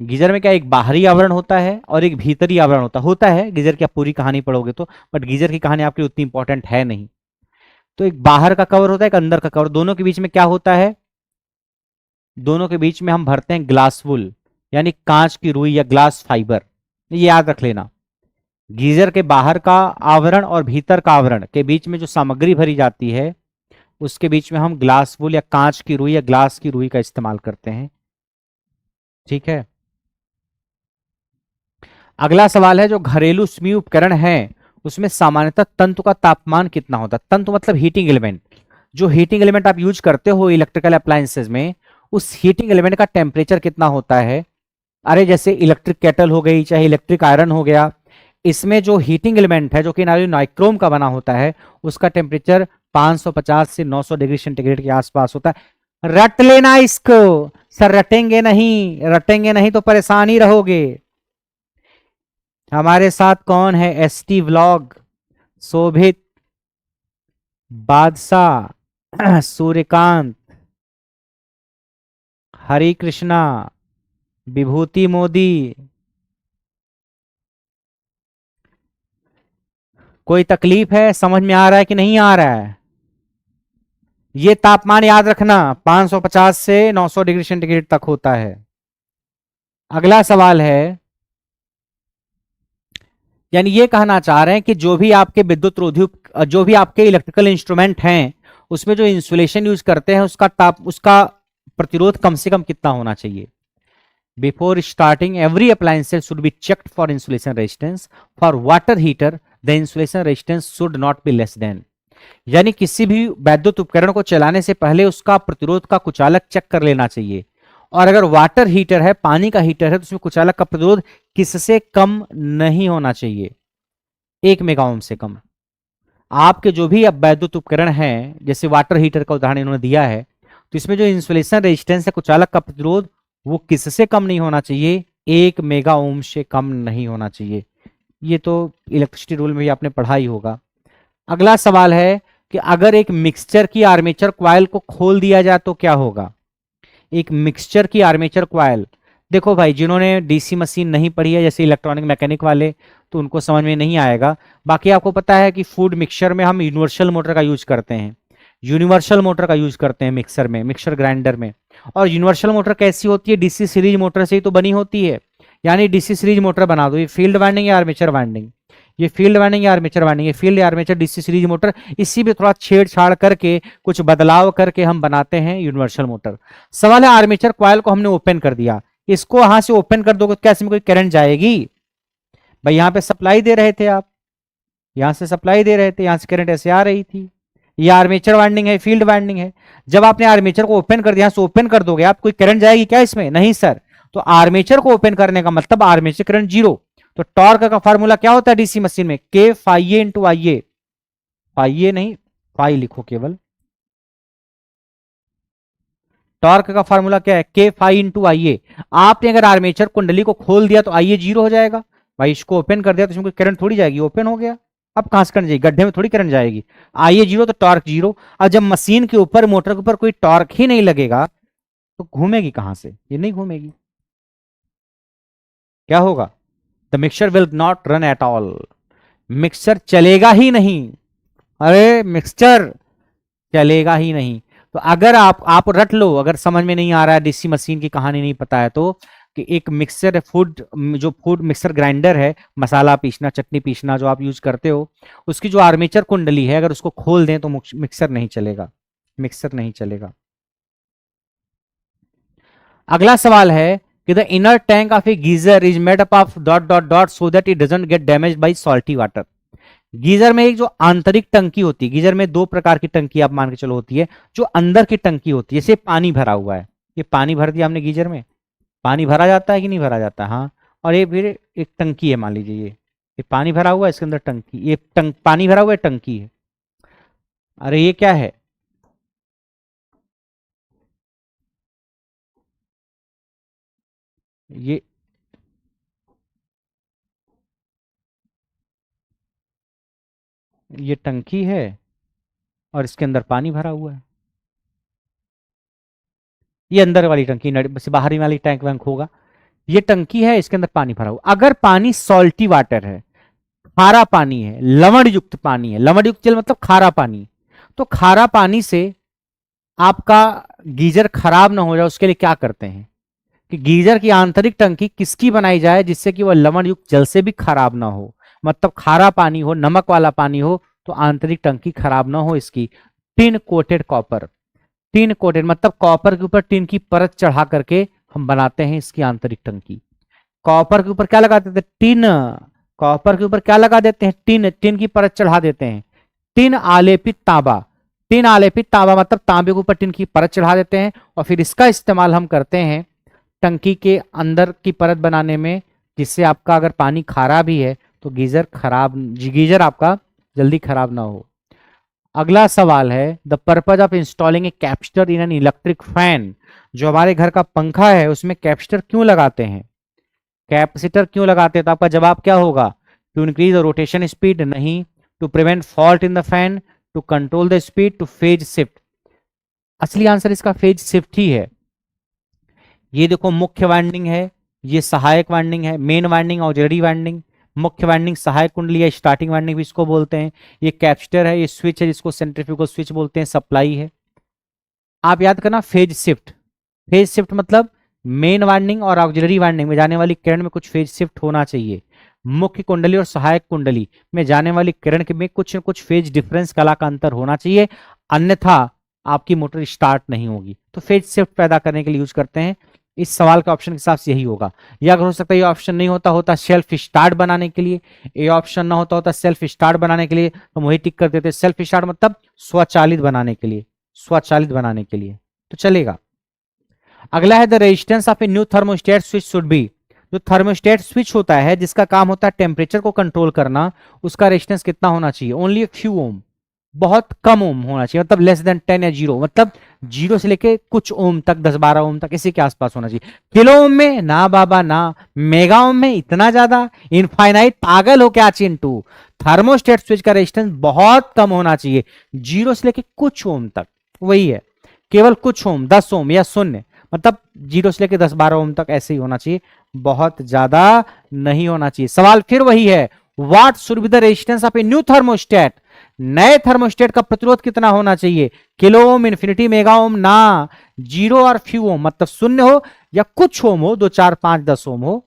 गीजर में क्या एक बाहरी आवरण होता है और एक भीतरी आवरण होता है। गीजर की आप पूरी कहानी पढ़ोगे तो, बट गीजर की कहानी आपके लिए उतनी इंपॉर्टेंट है नहीं। तो एक बाहर का कवर होता है, एक अंदर का कवर, दोनों के बीच में क्या होता है, दोनों के बीच में हम भरते हैं ग्लास वुल, यानी कांच की रुई या ग्लास फाइबर। ये याद रख लेना, गीजर के बाहर का आवरण और भीतर का आवरण के बीच में जो सामग्री भरी जाती है उसके बीच में हम ग्लास वुल या कांच की रुई या ग्लास की रुई का इस्तेमाल करते हैं। ठीक है। अगला सवाल है जो घरेलू स्मी उपकरण है उसमें सामान्यतः तंतु का तापमान कितना होता है। तंतु मतलब हीटिंग एलिमेंट, जो हीटिंग एलिमेंट आप यूज करते हो इलेक्ट्रिकल अप्लायंसेज में, उस हीटिंग एलिमेंट का टेम्परेचर कितना होता है। अरे जैसे इलेक्ट्रिक केटल हो गई, चाहे इलेक्ट्रिक आयरन हो गया, इसमें जो हीटिंग एलिमेंट है जो कि नाइक्रोम का बना होता है, उसका टेम्परेचर 550 से 900 डिग्री सेंटीग्रेड के आसपास होता है। रट लेना इसको, सर रटेंगे नहीं तो परेशान ही रहोगे। हमारे साथ कौन है, एसटी व्लॉग, शोभित, बादशाह, सूर्यकांत, हरि कृष्णा, विभूति मोदी। कोई तकलीफ है, समझ में आ रहा है कि नहीं आ रहा है। ये तापमान याद रखना 550 से 900 डिग्री सेंटीग्रेड तक होता है। अगला सवाल है, यानी ये कहना चाह रहे हैं कि जो भी आपके विद्युत रोधी जो भी आपके इलेक्ट्रिकल इंस्ट्रूमेंट हैं उसमें जो इंसुलेशन यूज करते हैं उसका प्रतिरोध कम से कम कितना होना चाहिए। Before starting every appliances should be checked for insulation resistance. For water heater the insulation resistance should not be less than, यानी किसी भी वैद्युत उपकरण को चलाने से पहले उसका प्रतिरोध का कुचालक चेक कर लेना चाहिए। और अगर वाटर हीटर है, पानी का हीटर है, तो उसमें कुचालक का प्रतिरोध किससे कम नहीं होना चाहिए, 1 मेगा ओम से कम। आपके जो भी अब वैद्युत उपकरण हैं, जैसे वाटर हीटर का उदाहरण इन्होंने दिया है, तो इसमें जो इंसुलेशन रेजिस्टेंस है, कुचालक का प्रतिरोध, वो किससे कम नहीं होना चाहिए, 1 मेगा ओम से कम नहीं होना चाहिए। ये तो इलेक्ट्रिसिटी रूल में भी आपने पढ़ा ही होगा। अगला सवाल है कि अगर एक मिक्सचर की आर्मेचर कॉइल को खोल दिया जाए तो क्या होगा। एक मिक्सचर की आर्मेचर कॉइल, देखो भाई जिन्होंने डीसी मशीन नहीं पढ़ी है जैसे इलेक्ट्रॉनिक मैकेनिक वाले, तो उनको समझ में नहीं आएगा। बाकी आपको पता है कि फूड मिक्सचर में हम यूनिवर्सल मोटर का यूज करते हैं, मिक्सर में, मिक्सर ग्राइंडर में। और यूनिवर्सल मोटर कैसी होती है, डीसी सीरीज मोटर से ही तो बनी होती है। यानी डीसी सीरीज मोटर बना दो, ये फील्ड वाइंडिंग या आर्मेचर वाइंडिंग, ये फील्ड वाइंडिंग या आर्मेचर वाइंडिंग, ये field armature DC series motor, इसी में थोड़ा छेड़छाड़ करके कुछ बदलाव करके हम बनाते हैं यूनिवर्सल मोटर। सवाल है आर्मेचर कॉइल को हमने ओपन कर दिया, इसको यहां से ओपन कर दोगे तो क्या इसमें कोई करंट जाएगी। भाई यहां पे सप्लाई दे रहे थे आप, यहां से सप्लाई दे रहे थे, यहां से करंट ऐसे आ रही थी। ये आर्मेचर वाइंडिंग है, फील्ड वाइंडिंग है। जब आपने आर्मेचर को ओपन कर दिया, यहां से ओपन कर दोगे आप, कोई करंट जाएगी क्या इसमें, नहीं सर। तो आर्मेचर को ओपन करने का मतलब आर्मेचर करंट जीरो। तो टॉर्क का फार्मूला क्या होता है डीसी मशीन में, के फाई ए इंटू आई ए, फाई ए नहीं फाई लिखो केवल, टॉर्क का फार्मूला क्या है, के फाई इंटू आई ए। आपने अगर आर्मेचर कुंडली को खोल दिया तो आई ए जीरो हो जाएगा। भाई इसको ओपन कर दिया तो इसमें कोई करंट थोड़ी जाएगी, ओपन हो गया, अब कहां से करंट जाएगी, गड्ढे में थोड़ी करंट जाएगी। आई ए जीरो तो टॉर्क जीरो। अब जब मशीन के ऊपर, मोटर के ऊपर कोई टॉर्क ही नहीं लगेगा तो घूमेगी कहां से, ये नहीं घूमेगी। क्या होगा, the mixture will not run at all, mixture चलेगा ही नहीं। अरे मिक्सचर चलेगा ही नहीं। तो अगर आप रट लो, अगर समझ में नहीं आ रहा है, डीसी मशीन की कहानी नहीं पता है, तो कि एक मिक्सर फूड, जो फूड मिक्सर ग्राइंडर है, मसाला पीसना, चटनी पीसना जो आप यूज करते हो, उसकी जो आर्मेचर कुंडली है, अगर उसको खोल दें तो मिक्सर नहीं चलेगा, मिक्सर नहीं चलेगा। अगला सवाल है कि the inner tank of A geyser is made up of dot dot dot so that it doesn't get damage by salty water. Geyser में एक जो आंतरिक टंकी होती है, गीजर में दो प्रकार की टंकी आप मान के चलो होती है। जो अंदर की टंकी होती है, जैसे पानी भरा हुआ है, ये पानी भर दिया हमने गीजर में, पानी भरा जाता है कि नहीं भरा जाता, हाँ। और ये फिर एक टंकी है, मान लीजिए ये पानी भरा हुआ है, इसके अंदर टंकी, ये पानी भरा हुआ है, टंकी है। अरे ये क्या है, ये ये टंकी है और इसके अंदर पानी भरा हुआ है। ये अंदर वाली टंकी, बस बाहरी वाली टैंक वैंक होगा। ये टंकी है, इसके अंदर पानी भरा हुआ। अगर पानी सॉल्टी वाटर है, खारा पानी है, लवण युक्त पानी है, लवण युक्त जल मतलब खारा पानी, तो खारा पानी से आपका गीजर खराब ना हो जाए, उसके लिए क्या करते हैं कि गीजर की आंतरिक टंकी किसकी बनाई जाए जिससे कि वह लवण युक्त जल से भी खराब ना हो, मतलब खारा पानी हो, नमक वाला पानी हो, तो आंतरिक टंकी खराब ना हो इसकी। Tin coated copper, tin coated मतलब कॉपर के ऊपर टिन की परत चढ़ा करके हम बनाते हैं इसकी आंतरिक टंकी। कॉपर के ऊपर क्या लगा देते हैं, टिन, कॉपर के ऊपर क्या लगा देते हैं, टिन, टिन की परत चढ़ा देते हैं। टिन आलेपित तांबा, टिन आलेपित तांबा मतलब तांबे के ऊपर टिन की परत चढ़ा देते हैं, और फिर इसका इस्तेमाल हम करते हैं टंकी के अंदर की परत बनाने में, जिससे आपका अगर पानी खारा भी है तो गीजर आपका जल्दी खराब ना हो। अगला सवाल है the purpose of installing a capacitor in an electric fan. जो हमारे घर का पंखा है उसमें कैपेसिटर क्यों लगाते हैं, कैपेसिटर क्यों लगाते हैं, तो आपका जवाब क्या होगा, to increase the rotation speed, नहीं, to prevent fault in the fan, to control the speed, to phase shift. असली आंसर इसका फेज शिफ्ट ही है। ये देखो मुख्य वाइंडिंग है, ये सहायक वाइंडिंग है, मेन वाइंडिंग, ऑक्सिलरी वाइंडिंग, मुख्य वाइंडिंग, सहायक कुंडली या स्टार्टिंग वाइंडिंग भी इसको बोलते हैं। ये कैपेसिटर है, ये स्विच है जिसको सेंट्रीफ्यूगल स्विच बोलते हैं, सप्लाई है। आप याद करना फेज शिफ्ट, फेज शिफ्ट मतलब मेन वाइंडिंग और ऑक्सिलरी वाइंडिंग में जाने वाली करंट में कुछ फेज शिफ्ट होना चाहिए। मुख्य कुंडली और सहायक कुंडली में जाने वाली करंट में कुछ न कुछ फेज डिफरेंस, कला का अंतर होना चाहिए, अन्यथा आपकी मोटर स्टार्ट नहीं होगी। तो फेज शिफ्ट पैदा करने के लिए यूज करते हैं। इस सवाल का ऑप्शन के हिसाब से यही होगा। या अगर हो सकता है ये ऑप्शन नहीं होता, होता सेल्फ स्टार्ट बनाने के लिए, ये ऑप्शन ना होता, होता सेल्फ स्टार्ट बनाने के लिए, तो हम वही टिक कर देते। सेल्फ स्टार्ट मतलब स्वचालित बनाने के लिए, स्वचालित बनाने के लिए, तो चलेगा। अगला है the resistance of a new thermostat switch should be. जो थर्मोस्टेट स्विच होता है जिसका काम होता है टेम्परेचर को कंट्रोल करना, उसका रेजिस्टेंस कितना होना चाहिए, ओनली फ्यू ओम, बहुत कम ओम होना चाहिए, मतलब लेस देन 10 या जीरो, मतलब जीरो से लेके कुछ ओम तक, 10-12 ओम तक, इसी के आसपास होना चाहिए। किलो ओम में ना बाबा ना, मेगा ओम में इतना ज्यादा, इनफाइनाइट, पागल हो क्या चिंटू। थर्मोस्टेट स्विच का रेजिस्टेंस बहुत कम होना चाहिए, जीरो से लेके कुछ ओम तक, वही है, केवल कुछ ओम, 10 ओम या शून्य, मतलब जीरो से लेके 10-12 ओम तक ऐसे ही होना चाहिए, बहुत ज्यादा नहीं होना चाहिए। सवाल फिर वही है, what should be the resistance of a new thermostat. नए थर्मोस्टेट का प्रतिरोध कितना होना चाहिए, kilo ohm, infinity, mega ohm, ना, जीरो और फ्यू ओम, मतलब शून्य हो या कुछ ओम हो, 2, 4, 5, 10 ओम हो,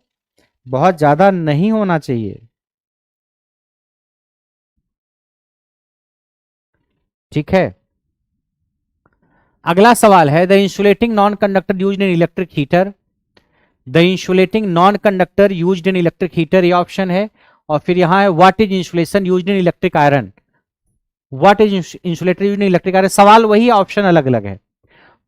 बहुत ज्यादा नहीं होना चाहिए। ठीक है। अगला सवाल है the insulating non conductor use in electric heater. The insulating non conductor use in electric heater, ये ऑप्शन है। और फिर यहां है what is insulation use in electric iron, what is insulator use in electric iron, सवाल वही, option अलग अलग है।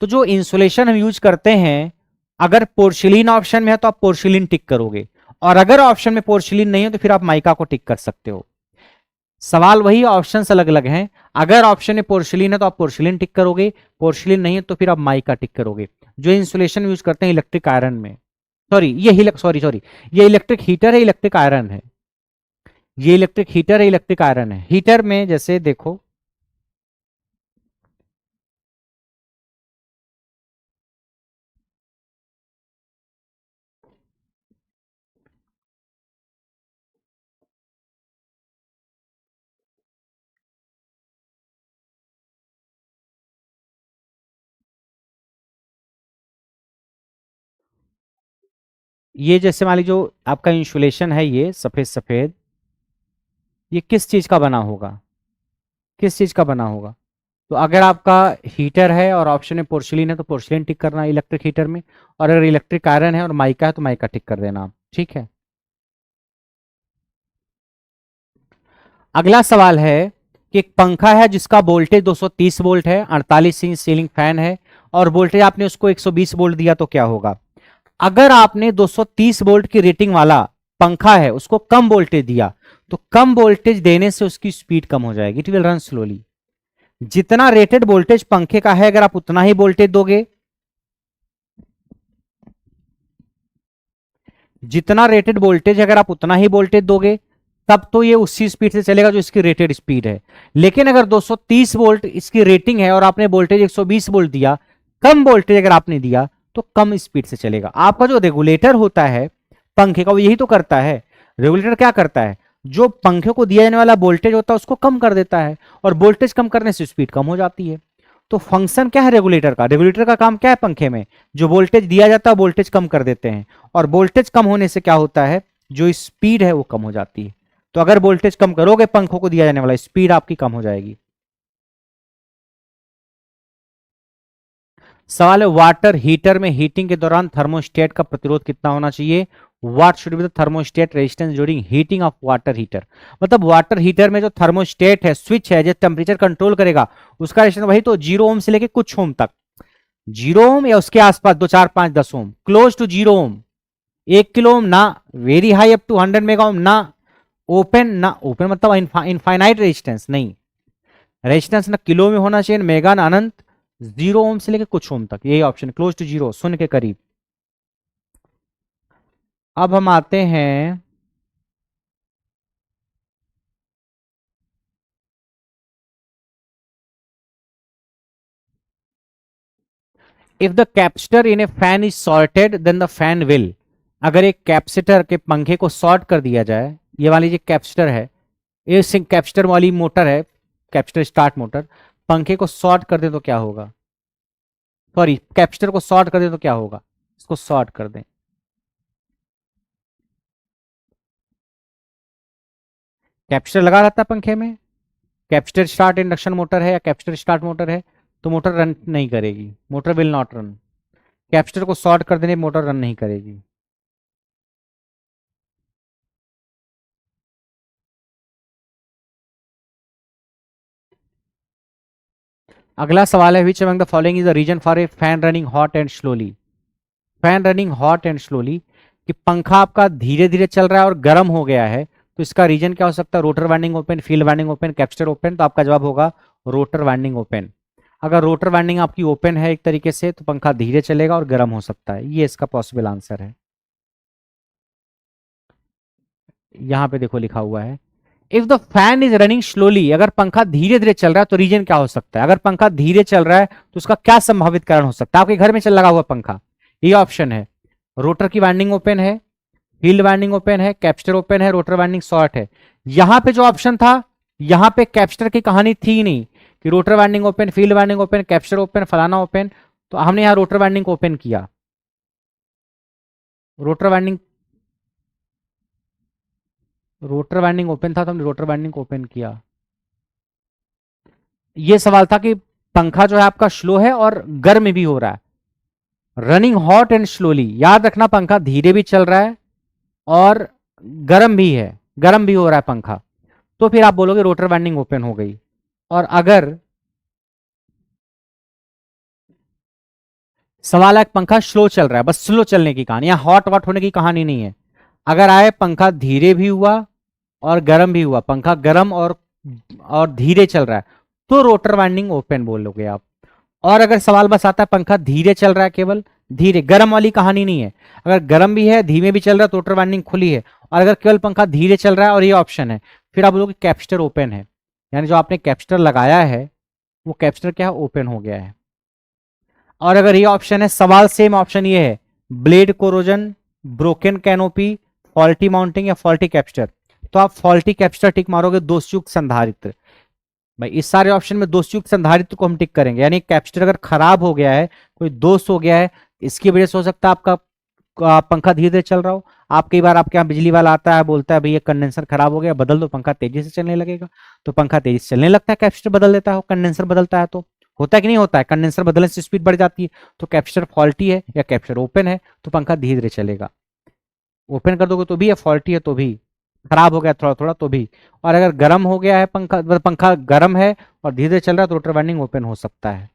तो जो इंसुलेशन हम यूज करते हैं, अगर पोर्सिलिन ऑप्शन में है तो आप पोर्सिलिन टिक करोगे, और अगर ऑप्शन में पोर्सिलिन नहीं है तो फिर आप माइका को टिक कर सकते हो। सवाल वही, ऑप्शन अलग अलग हैं। अगर ऑप्शन में पोर्सिलिन है तो आप पोर्सिलिन टिक करोगे, पोर्सिलिन नहीं है तो फिर आप माइका टिक करोगे। जो इंसुलेशन यूज करते हैं इलेक्ट्रिक आयरन में, सॉरी ये सॉरी सॉरी, ये इलेक्ट्रिक हीटर है, इलेक्ट्रिक आयरन है, ये इलेक्ट्रिक हीटर है, इलेक्ट्रिक आयरन है। हीटर में जैसे देखो, ये जैसे मान लीजिए जो आपका इंसुलेशन है, ये सफेद सफेद, ये किस चीज का बना होगा, किस चीज का बना होगा? तो अगर आपका हीटर है और ऑप्शन में पोर्सिलिन है तो पोर्सिलिन टिक करना इलेक्ट्रिक हीटर में, और अगर इलेक्ट्रिक आयरन है और माइका है तो माइका टिक कर देना आप, ठीक है। अगला सवाल है कि एक पंखा है जिसका वोल्टेज 230 वोल्ट है, 48 इंच सीलिंग फैन है, और वोल्टेज आपने उसको 120 वोल्ट दिया तो क्या होगा? अगर आपने 230 वोल्ट की रेटिंग वाला पंखा है उसको कम वोल्टेज दिया, तो कम वोल्टेज देने से उसकी स्पीड कम हो जाएगी, इट विल रन स्लोली। जितना रेटेड वोल्टेज पंखे का है अगर आप उतना ही वोल्टेज दोगे, जितना रेटेड वोल्टेज अगर आप उतना ही वोल्टेज दोगे, तब तो ये उसी स्पीड से चलेगा जो इसकी रेटेड स्पीड है। लेकिन अगर 230 वोल्ट इसकी रेटिंग है और आपने वोल्टेज 120 वोल्ट दिया, कम वोल्टेज अगर आपने दिया तो कम स्पीड से चलेगा। आपका जो रेगुलेटर होता है पंखे का वो यही तो करता है। रेगुलेटर क्या करता है, जो पंखे को दिया जाने वाला वोल्टेज होता है उसको कम कर देता है, और वोल्टेज कम करने से स्पीड कम हो जाती है। तो फंक्शन क्या है रेगुलेटर का? रेगुलेटर का काम क्या है पंखे में? जो वोल्टेज दिया जाता है वोल्टेज कम कर देते हैं, और वोल्टेज कम होने से क्या होता है, जो स्पीड है वो कम हो जाती है। तो अगर वोल्टेज कम करोगे पंखों को दिया जाने वाला, स्पीड आपकी कम हो जाएगी। सवाल है वाटर हीटर में हीटिंग के दौरान थर्मोस्टेट का प्रतिरोध कितना होना चाहिए? What should be the thermostat resistance during heating of water heater. मतलब वाटर हीटर में जो थर्मोस्टेट है, स्विच है जो टेम्परेचर कंट्रोल करेगा, उसका रेजिस्टेंस वही तो 0 ओम से लेके कुछ ओम तक, 0 ओम या उसके आसपास 2 4 5 10 ohm, close to 0 ohm, 1 kilo ohm ना, very high up to 100 mega ohm ना, ओपन ना, ओपन मतलब इनफाइनाइट रेजिस्टेंस नहीं, रेजिस्टेंस ना किलो में होना चाहिए, मेगा ना अनंत, 0 ओम से लेकर कुछ ओम तक, यही ऑप्शन क्लोज टू 0, शून्य के करीब। अब हम आते हैं if the capacitor in a fan is sorted then the fan will. अगर एक कैपेसिटर के पंखे को शॉर्ट कर दिया जाए, ये वाली जो कैपेसिटर है, ये कैपेसिटर वाली मोटर है, कैपेसिटर स्टार्ट मोटर, पंखे को शॉर्ट कर दे तो क्या होगा? सॉरी, कैपेसिटर को शॉर्ट कर दे तो क्या होगा? इसको शॉर्ट कर दें, कैपेसिटर लगा रहता है पंखे में, कैपेसिटर स्टार्ट इंडक्शन मोटर है या कैपेसिटर स्टार्ट मोटर है, तो मोटर रन नहीं करेगी, motor will not run. Capacitor को शॉर्ट कर देने मोटर रन नहीं करेगी। अगला सवाल है which among the following is the reason for a fan running hot and slowly. Fan running hot and slowly, कि पंखा आपका धीरे धीरे चल रहा है और गर्म हो गया है, तो इसका रीजन क्या हो सकता है? Rotor winding open, field winding open, capacitor open. तो आपका जवाब होगा रोटर वाइंडिंग ओपन। अगर रोटर वाइंडिंग आपकी ओपन है एक तरीके से तो पंखा धीरे चलेगा और गर्म हो सकता है, ये इसका पॉसिबल आंसर है। यहां पे देखो लिखा हुआ है if the fan is running slowly, अगर पंखा धीरे धीरे चल रहा है तो रीजन क्या हो सकता है? अगर पंखा धीरे चल रहा है तो उसका क्या संभावित कारण हो सकता है? आपके घर में चल लगा हुआ पंखा, ये ऑप्शन है, रोटर की वाइंडिंग ओपन है, फील्ड वाइंडिंग ओपन है, कैपेसिटर ओपन है, रोटर वाइंडिंग शॉर्ट है। यहां पे जो ऑप्शन था, यहां पे कैपेसिटर की कहानी थी ही नहीं कि rotor winding open, field winding open, capacitor open, फलाना ओपन, तो हमने यहां रोटर वाइंडिंग ओपन किया, rotor winding, rotor winding open था तो हमने रोटर वाइंडिंग ओपन किया। ये सवाल था कि पंखा जो है आपका स्लो है और गर्म भी हो रहा है, रनिंग हॉट एंड स्लोली, याद रखना पंखा धीरे भी चल रहा है और गर्म भी है, गर्म भी हो रहा है पंखा, तो फिर आप बोलोगे रोटर वाइंडिंग ओपन हो गई। और अगर सवाल है पंखा स्लो चल रहा है, बस स्लो चलने की कहानी, यहाँ हॉट वॉट होने की कहानी नहीं है, अगर आए पंखा धीरे भी हुआ और गर्म भी हुआ, पंखा गर्म और धीरे चल रहा है, तो रोटर वाइंडिंग ओपन बोलोगे आप। और अगर सवाल बस आता है पंखा धीरे चल रहा है, केवल धीरे, गर्म वाली कहानी नहीं है, अगर गर्म भी है धीमे भी चल रहा है तो रोटर वाइंडिंग खुली है, और अगर केवल पंखा धीरे चल रहा है और ये ऑप्शन है, फिर आप बोलोगे कैपेसिटर ओपन है, यानी जो आपने कैपेसिटर लगाया है वो कैपेसिटर क्या है, ओपन हो गया है। और अगर ये ऑप्शन है, सवाल सेम ऑप्शन ये है, blade corrosion, broken canopy, faulty mounting या फॉल्टी कैपेसिटर, तो आप फॉल्टी कैपेसिटर टिक मारोगे, दोषयुक्त संधारित्र। भाई इस सारे ऑप्शन में दोषयुक्त संधारित्र को हम टिक करेंगे, यानी कैपेसिटर अगर खराब हो गया है, कोई दोष हो गया है, इसकी वजह से हो सकता है आपका पंखा धीरे धीरे चल रहा हो। आप कई बार आपके यहाँ बिजली वाला आता है, बोलता है भैया कंडेंसर खराब हो गया, बदल दो, पंखा तेजी से चलने लगेगा। तो पंखा तेजी से चलने लगता है, कैपेसिटर बदल देता है, कंडेंसर बदलता है। तो होता है कि नहीं होता है, कंडेंसर बदलने से स्पीड बढ़ जाती है। तो कैपेसिटर फॉल्टी है या कैपेसिटर ओपन है तो पंखा धीरे धीरे चलेगा। ओपन कर दोगे तो भी, या फॉल्टी है तो भी, खराब हो गया थोड़ा थोड़ा तो भी। और अगर गर्म हो गया है पंखा, मतलब पंखा गर्म है और धीरे धीरे चल रहा है तो रोटर वाइंडिंग ओपन हो सकता है।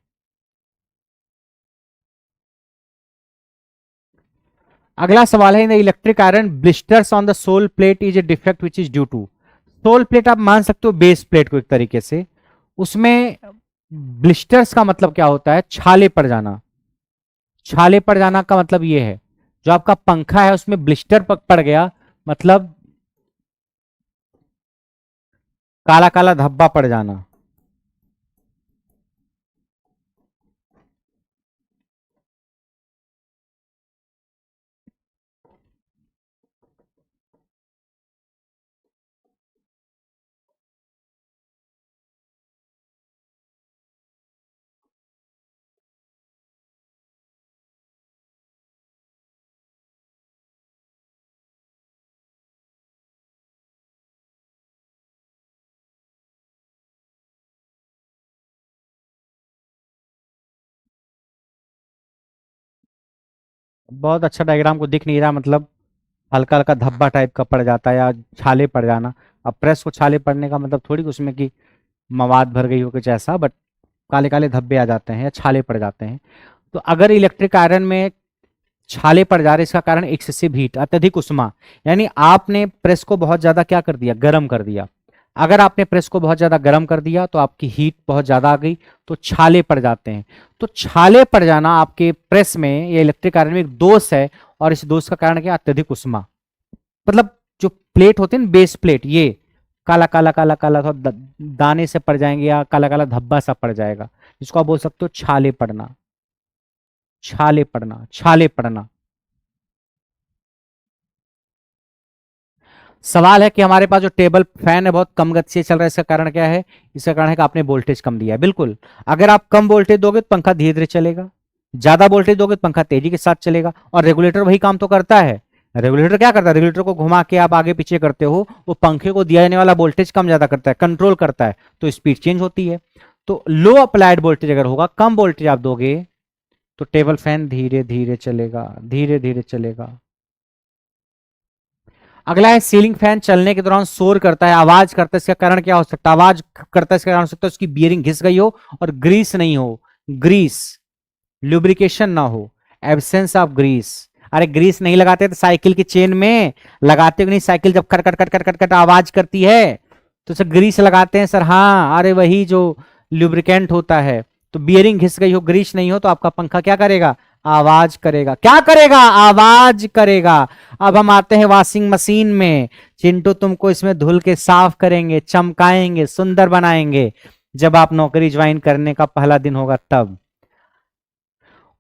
अगला सवाल है, in the electric iron blisters on the sole plate is a defect which is due to. Sole plate आप मान सकते हो बेस प्लेट को एक तरीके से, उसमें ब्लिस्टर्स का मतलब क्या होता है, छाले पड़ जाना। छाले पड़ जाना का मतलब ये है, जो आपका पंखा है उसमें ब्लिस्टर पड़ गया, मतलब काला काला धब्बा पड़ जाना। बहुत अच्छा डायग्राम को दिख नहीं रहा, मतलब हल्का हल्का धब्बा टाइप का पड़ जाता है या छाले पड़ जाना। अब प्रेस को छाले पड़ने का मतलब थोड़ी उसमें कि मवाद भर गई हो कुछ ऐसा, बट काले काले धब्बे आ जाते हैं या छाले पड़ जाते हैं। तो अगर इलेक्ट्रिक आयरन में छाले पड़ जा रहे, इसका कारण एक्सेसिव हीट, अत्यधिक उष्मा, यानी आपने प्रेस को बहुत ज्यादा क्या कर दिया, गर्म कर दिया। अगर आपने प्रेस को बहुत ज्यादा गर्म कर दिया तो आपकी हीट बहुत ज्यादा आ गई तो छाले पड़ जाते हैं। तो छाले पड़ जाना आपके प्रेस में या इलेक्ट्रिक आयरन में एक दोष है, और इस दोष का कारण क्या, अत्यधिक उष्मा। मतलब जो प्लेट होते हैं बेस प्लेट, ये काला काला काला काला थोड़ा दाने से पड़ जाएंगे या काला काला धब्बा सा पड़ जाएगा, जिसको आप बोल सकते हो छाले पड़ना। छाले पड़ना, छाले पड़ना। सवाल है कि हमारे पास जो टेबल फैन है बहुत कम गति से चल रहा है, इसका कारण क्या है, इसका कारण है कि आपने वोल्टेज कम दिया है। बिल्कुल, अगर आप कम वोल्टेज दोगे तो पंखा धीरे धीरे चलेगा, ज्यादा वोल्टेज दोगे तो पंखा तेजी के साथ चलेगा। और रेगुलेटर वही काम तो करता है। रेगुलेटर क्या करता है, रेगुलेटर को घुमा के आप आगे पीछे करते हो, वो पंखे को दिया जाने वाला वोल्टेज कम ज्यादा करता है, कंट्रोल करता है, तो स्पीड चेंज होती है। तो लो अप्लाइड वोल्टेज अगर होगा, कम वोल्टेज आप दोगे तो टेबल फैन धीरे धीरे चलेगा, धीरे धीरे चलेगा। अगला है, सीलिंग फैन चलने के दौरान शोर करता है, आवाज करता है, इसका कारण क्या हो सकता है, आवाज करता है इसका कारण हो सकता है उसकी बियरिंग घिस गई हो और ग्रीस नहीं हो, ग्रीस लुब्रिकेशन ना हो, एब्सेंस ऑफ ग्रीस। अरे ग्रीस नहीं लगाते तो साइकिल की चेन में लगाते हो नहीं, साइकिल जब खट खट खट खट खट खट आवाज करती है तो सर ग्रीस लगाते हैं सर, हाँ, अरे वही जो लुब्रिकेंट होता है। तो बियरिंग घिस गई हो, ग्रीस नहीं हो, तो आपका पंखा क्या करेगा, आवाज करेगा। क्या करेगा, आवाज करेगा। अब हम आते हैं वॉशिंग मशीन में। चिंटू तुमको इसमें धुल के साफ करेंगे, चमकाएंगे, सुंदर बनाएंगे, जब आप नौकरी ज्वाइन करने का पहला दिन होगा तब।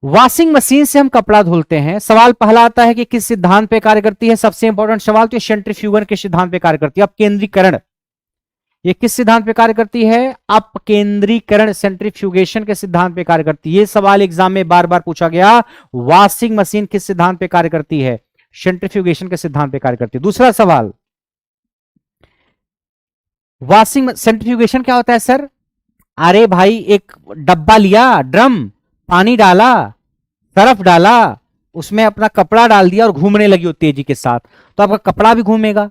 वॉशिंग मशीन से हम कपड़ा धुलते हैं। सवाल पहला आता है कि किस सिद्धांत पे कार्य करती है, सबसे इंपॉर्टेंट सवाल तो सेंट्रीफ्यूगन के सिद्धांत पे कार्य करती है। अपकेंद्रीकरण, ये किस सिद्धांत पे कार्य करती है, अपकेंद्रीकरण, सेंट्रीफ्यूगेशन के सिद्धांत पे कार्य करती है। ये सवाल एग्जाम में बार बार पूछा गया, वॉशिंग मशीन किस सिद्धांत पे कार्य करती है, सेंट्रीफ्यूगेशन के सिद्धांत पे कार्य करती है। दूसरा सवाल, वॉशिंग सेंट्रीफ्यूगेशन क्या होता है सर, अरे भाई एक डब्बा लिया, ड्रम, पानी डाला, सरफ डाला, उसमें अपना कपड़ा डाल दिया और घूमने लगी हो तेजी के साथ, तो आपका कपड़ा भी घूमेगा।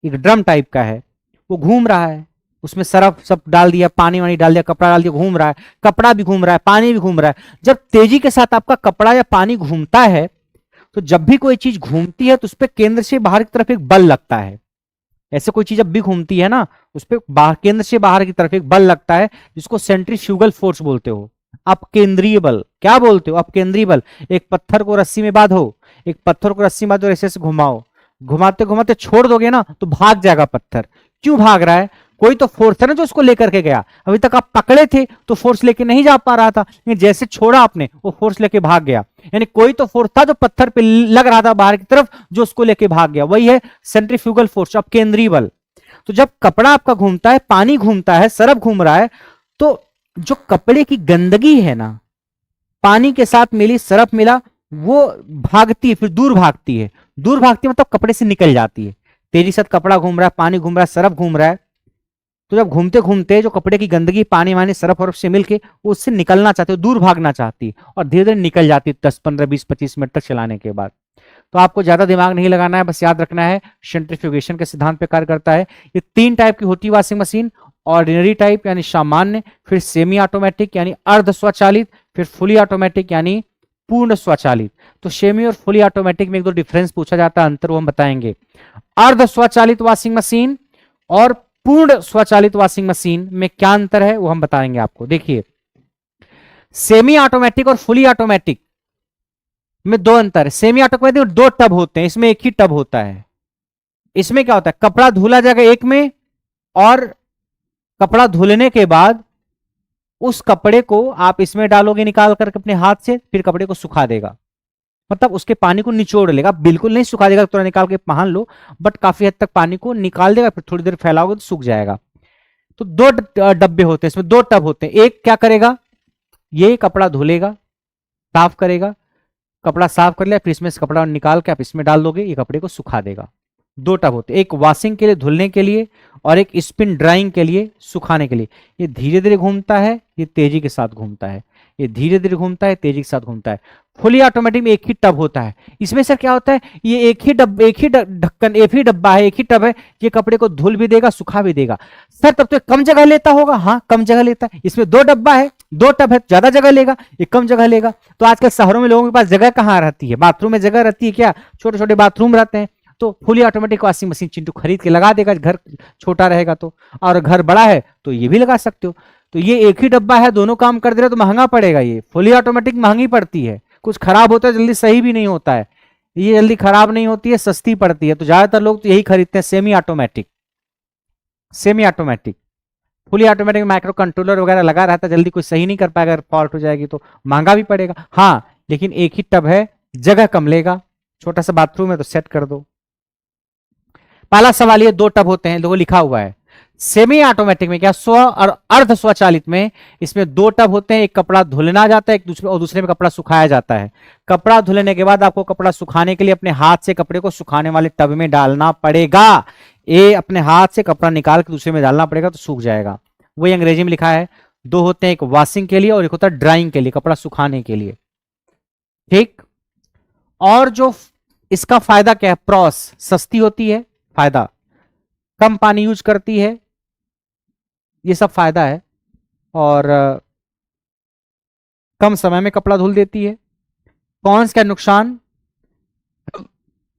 एक ड्रम टाइप का है, वो घूम रहा है, उसमें सरफ सब डाल दिया, पानी वानी डाल दिया, कपड़ा डाल दिया, घूम रहा है, कपड़ा भी घूम रहा है, पानी भी घूम रहा है। जब तेजी के साथ आपका कपड़ा या पानी घूमता है, तो जब भी कोई चीज घूमती है तो उस पर केंद्र से बाहर की तरफ एक बल लगता है। ऐसे कोई चीज जब भी घूमती है ना, उस पर बाहर, केंद्र से बाहर की तरफ एक बल लगता है, जिसको सेंट्रीफ्यूगल फोर्स बोलते हो, अपकेंद्रीय बल। क्या बोलते हो, अपकेंद्रीय बल। एक पत्थर को रस्सी में बांधो, एक पत्थर को रस्सी में बांधो, ऐसे ऐसे घुमाओ, घुमाते घुमाते छोड़ दोगे ना तो भाग जाएगा पत्थर। क्यों भाग रहा है, कोई तो फोर्स है ना जो उसको लेकर के गया। अभी तक आप पकड़े थे तो फोर्स लेके नहीं जा पा रहा था, लेकिन जैसे छोड़ा आपने वो फोर्स लेके भाग गया। यानी कोई तो फोर्स था जो पत्थर पे लग रहा था बाहर की तरफ, जो उसको लेके भाग गया, वही है सेंट्रीफ्यूगल फोर्स, अपकेंद्रीय बल। तो जब कपड़ा आपका घूमता है, पानी घूमता है, सरफ घूम रहा है, तो जो कपड़े की गंदगी है ना, पानी के साथ मिली, सरफ मिला, वो भागती है, फिर दूर भागती है। दूर भागती है मतलब कपड़े से निकल जाती है। तेजी के साथ कपड़ा घूम रहा है, पानी घूम रहा है, सरफ घूम रहा है, तो जब घूमते घूमते जो कपड़े की गंदगी पानी वानी सरफ वरफ से मिलके वो उससे निकलना चाहती है, दूर भागना चाहती है और धीरे धीरे निकल जाती है 10 15 20 25 मिनट तक चलाने के बाद। तो आपको ज्यादा दिमाग नहीं लगाना है, बस याद रखना है सेंट्रीफ्यूगेशन के सिद्धांत पे कार्य करता है। ये 3 टाइप की होती है वॉशिंग मशीन, ऑर्डिनरी टाइप यानी सामान्य, फिर सेमी ऑटोमेटिक यानी अर्ध स्वचालित, फिर फुली ऑटोमेटिक यानी पूर्ण स्वचालित। तो सेमी और फुली ऑटोमेटिक में एक दो डिफरेंस पूछा जाता है, अंतर वो हम बताएंगे। अर्ध स्वचालित वॉशिंग मशीन और पूर्ण स्वचालित वॉशिंग मशीन में क्या अंतर है वो हम बताएंगे आपको। देखिए, सेमी ऑटोमेटिक और फुली ऑटोमेटिक में 2 अंतर है। सेमी ऑटोमेटिक में 2 टब होते हैं, इसमें एक ही टब होता है। इसमें क्या होता है, कपड़ा धुला जाएगा एक में, और कपड़ा धुलने के बाद उस कपड़े को आप इसमें डालोगे निकाल कर अपने हाथ से, फिर कपड़े को सुखा देगा, मतलब उसके पानी को निचोड़ लेगा, बिल्कुल नहीं सुखा देगा तुरंत निकाल के पहन लो, बट काफी हद तक पानी को निकाल देगा, फिर थोड़ी देर फैलाओगे तो सूख जाएगा। तो 2 डब्बे होते हैं, इसमें 2 टब होते हैं। एक क्या करेगा, ये कपड़ा धुलेगा, साफ करेगा, कपड़ा साफ कर लिया, फिर इसमें से कपड़ा निकाल के आप इसमें डाल दोगे, ये कपड़े को सुखा देगा। 2 टब होते हैं, एक वॉशिंग के लिए धुलने के लिए और एक स्पिन ड्राइंग के लिए सुखाने के लिए। ये धीरे धीरे घूमता है, ये तेजी के साथ घूमता है, ये धीरे धीरे घूमता है, तेजी के साथ घूमता है। फुली ऑटोमेटिक में एक ही टब होता है। इसमें सर क्या होता है, ये एक ही ढक्कन, एक ही डब्बा है, एक ही टब है, ये कपड़े को धुल भी देगा सुखा भी देगा। सर तब तो कम जगह लेता होगा, हाँ कम जगह लेता है। इसमें 2 डब्बा है, 2 टब है, ज्यादा जगह लेगा, ये कम जगह लेगा। तो आजकल शहरों में लोगों के पास जगह कहाँ रहती है, बाथरूम में जगह रहती है क्या, छोटे छोटे बाथरूम रहते हैं। तो fully automatic washing machine Chintu खरीद के लगा देगा, घर छोटा रहेगा तो, और घर बड़ा है तो ये भी लगा सकते हो। तो ये एक ही डब्बा है, दोनों काम कर दे रहे तो महंगा पड़ेगा। ये फुली ऑटोमेटिक महंगी पड़ती है, कुछ खराब होता है जल्दी सही भी नहीं होता है, ये जल्दी खराब नहीं होती है, सस्ती पड़ती है। तो ज्यादातर लोग तो यही खरीदते हैं, semi automatic. Semi automatic, fully automatic micro controller वगैरह लगा रहता है, जल्दी कोई सही नहीं कर पाएगा, अगर फॉल्ट हो जाएगी तो महंगा भी पड़ेगा। हाँ लेकिन एक ही टब है, जगह कम लेगा, छोटा सा बाथरूम है तो सेट कर दो। पहला सवाल, ये 2 टब होते हैं, लोगों लिखा हुआ है। सेमी ऑटोमेटिक में क्या, स्व और अर्ध स्वचालित में इसमें 2 टब होते हैं, एक कपड़ा धुलना जाता है, एक दूसरे और दूसरे में कपड़ा सुखाया जाता है। कपड़ा धुलने के बाद आपको कपड़ा सुखाने के लिए अपने हाथ से कपड़े को सुखाने वाले टब में डालना पड़ेगा। ये अपने हाथ से कपड़ा निकाल के दूसरे में डालना पड़ेगा तो सूख जाएगा। वही अंग्रेजी में लिखा है, 2 होते हैं, एक वॉशिंग के लिए और एक होता है ड्राइंग के लिए, कपड़ा सुखाने के लिए। ठीक, और जो इसका फायदा क्या है, प्रॉस सस्ती होती है, फायदा कम पानी यूज करती है, ये सब फायदा है। और कम समय में कपड़ा धुल देती है। कौन सा नुकसान,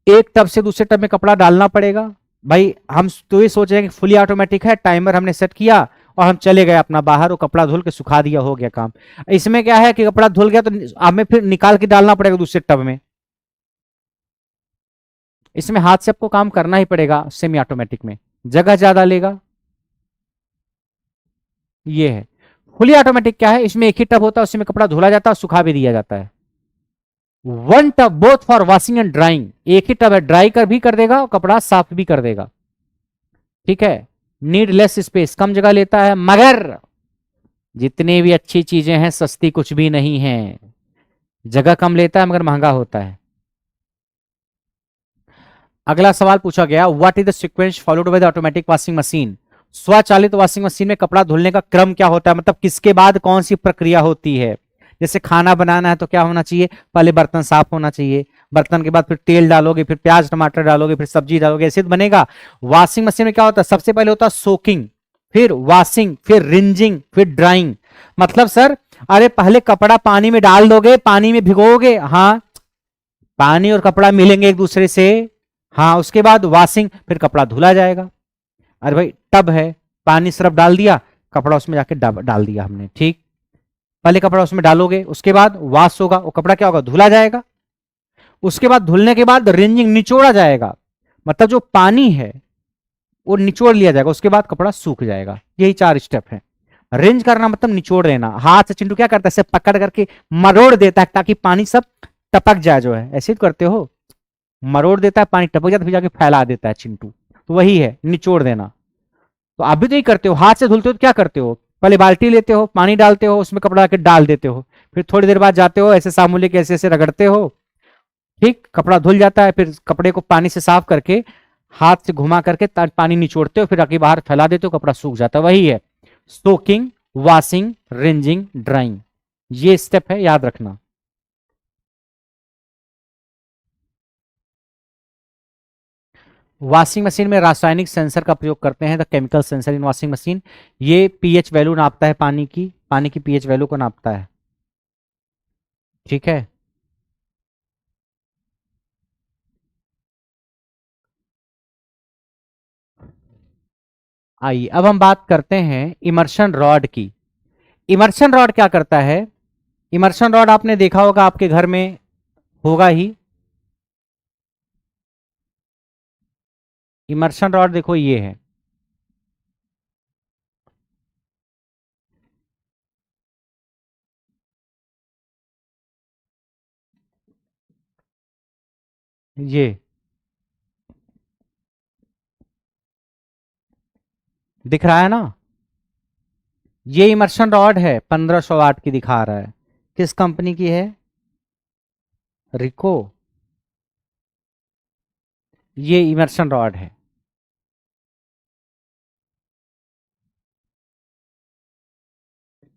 एक टब से दूसरे टब में कपड़ा डालना पड़ेगा। भाई हम तो ये सोच रहे हैं कि फुली ऑटोमेटिक है, टाइमर हमने सेट किया और हम चले गए अपना बाहर, वो कपड़ा धुल के सुखा दिया, हो गया काम। इसमें क्या है कि कपड़ा धुल गया तो हमें फिर निकाल के डालना पड़ेगा दूसरे टब में। इसमें हाथ से आपको काम करना ही पड़ेगा, सेमी ऑटोमेटिक में जगह ज्यादा लेगा। ये है फुली ऑटोमेटिक, क्या है इसमें एक ही टब होता है, उसमें कपड़ा धुला जाता है और सुखा भी दिया जाता है। 1 tub both for washing and drawing, एक ही टब है, ड्राई कर भी कर देगा और कपड़ा साफ भी कर देगा। ठीक है, नीड लेस स्पेस, कम जगह लेता है, मगर जितनी भी अच्छी चीजें हैं सस्ती कुछ भी नहीं है, जगह कम लेता है मगर महंगा होता है। अगला सवाल पूछा गया, what is the sequence followed by the automatic washing machine. स्वचालित वॉशिंग मशीन में कपड़ा धुलने का क्रम क्या होता है, मतलब किसके बाद कौन सी प्रक्रिया होती है। जैसे खाना बनाना है तो क्या होना चाहिए, पहले बर्तन साफ होना चाहिए, बर्तन के बाद फिर तेल डालोगे, फिर प्याज टमाटर डालोगे, फिर सब्जी डालोगे, ऐसे बनेगा। वॉशिंग मशीन में क्या होता है, सबसे पहले होता है सोकिंग, फिर वॉशिंग, फिर रिंजिंग, फिर ड्राइंग। मतलब सर अरे पहले कपड़ा पानी में डाल दोगे, पानी में भिगोगे, हाँ पानी और कपड़ा मिलेंगे एक दूसरे से, हाँ उसके बाद वॉशिंग, फिर कपड़ा धुला जाएगा। अरे भाई टब है, पानी सिर्फ डाल दिया, कपड़ा उसमें जाके डाल दिया हमने, ठीक, पहले कपड़ा उसमें डालोगे, उसके बाद वॉश होगा, वो कपड़ा क्या होगा, धुला जाएगा। उसके बाद धुलने के बाद रिंजिंग, निचोड़ा जाएगा, मतलब जो पानी है वो निचोड़ लिया जाएगा, उसके बाद कपड़ा सूख जाएगा। यही 4 स्टेप है। रिंज करना मतलब निचोड़ लेना, हाथ से चिंटू क्या करता है, पकड़ करके मरोड़ देता है ताकि पानी सब टपक जाए, जो है ऐसे करते हो, मरोड़ देता है, पानी टपक जाता है, फिर जाके फैला देता है चिंटू, तो वही है निचोड़ देना। तो आप भी तो ही करते हो, हाथ से धुलते हो तो क्या करते हो, पहले बाल्टी लेते हो, पानी डालते हो, उसमें कपड़ा के डाल देते हो, फिर थोड़ी देर बाद जाते हो ऐसे सामूले के ऐसे ऐसे रगड़ते हो, ठीक, कपड़ा धुल जाता है, फिर कपड़े को पानी से साफ करके हाथ से घुमा करके पानी निचोड़ते हो, फिर आगे बाहर फैला देते हो, कपड़ा सूख जाता है। वही है सोकिंग, वॉशिंग, रिंजिंग, ड्राइंग, ये स्टेप है, याद रखना। वॉशिंग मशीन में रासायनिक सेंसर का प्रयोग करते हैं, the chemical sensor in washing machine. ये पीएच वैल्यू नापता है, पानी की पीएच वैल्यू को नापता है। ठीक है, आइए अब हम बात करते हैं इमर्शन रॉड की। इमर्शन रॉड क्या करता है? इमर्शन रॉड आपने देखा होगा, आपके घर में होगा ही। इमर्शन रॉड देखो ये है, ये दिख रहा है ना? ये इमर्शन रॉड है, 1500 वाट की दिखा रहा है। किस कंपनी की है? रिको। ये इमर्शन रॉड है।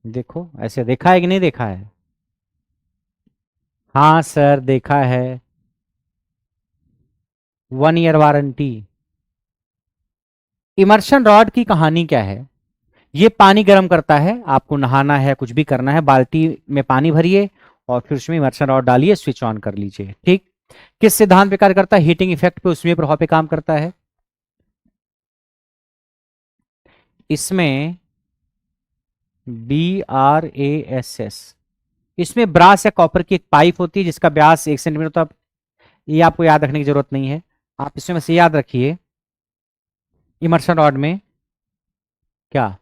देखो ऐसे देखा है कि नहीं देखा है? हाँ सर देखा है, 1 ईयर वारंटी। इमर्शन रॉड की कहानी क्या है? ये पानी गर्म करता है, आपको नहाना है, कुछ भी करना है, बाल्टी में पानी भरिए और फिर उसमें इमर्शन रॉड डालिए, स्विच ऑन कर लीजिए। ठीक, किस सिद्धांत पे कार्य करता है? हीटिंग इफेक्ट पे, उसमें प्रभाव पे काम करता है। इसमें BRASS, इसमें ब्रास या कॉपर की एक पाइप होती है जिसका व्यास 1 सेंटीमीटर होता है। ये आपको याद रखने की जरूरत नहीं है, आप इसमें बस याद रखिए इमर्शन रॉड में क्या,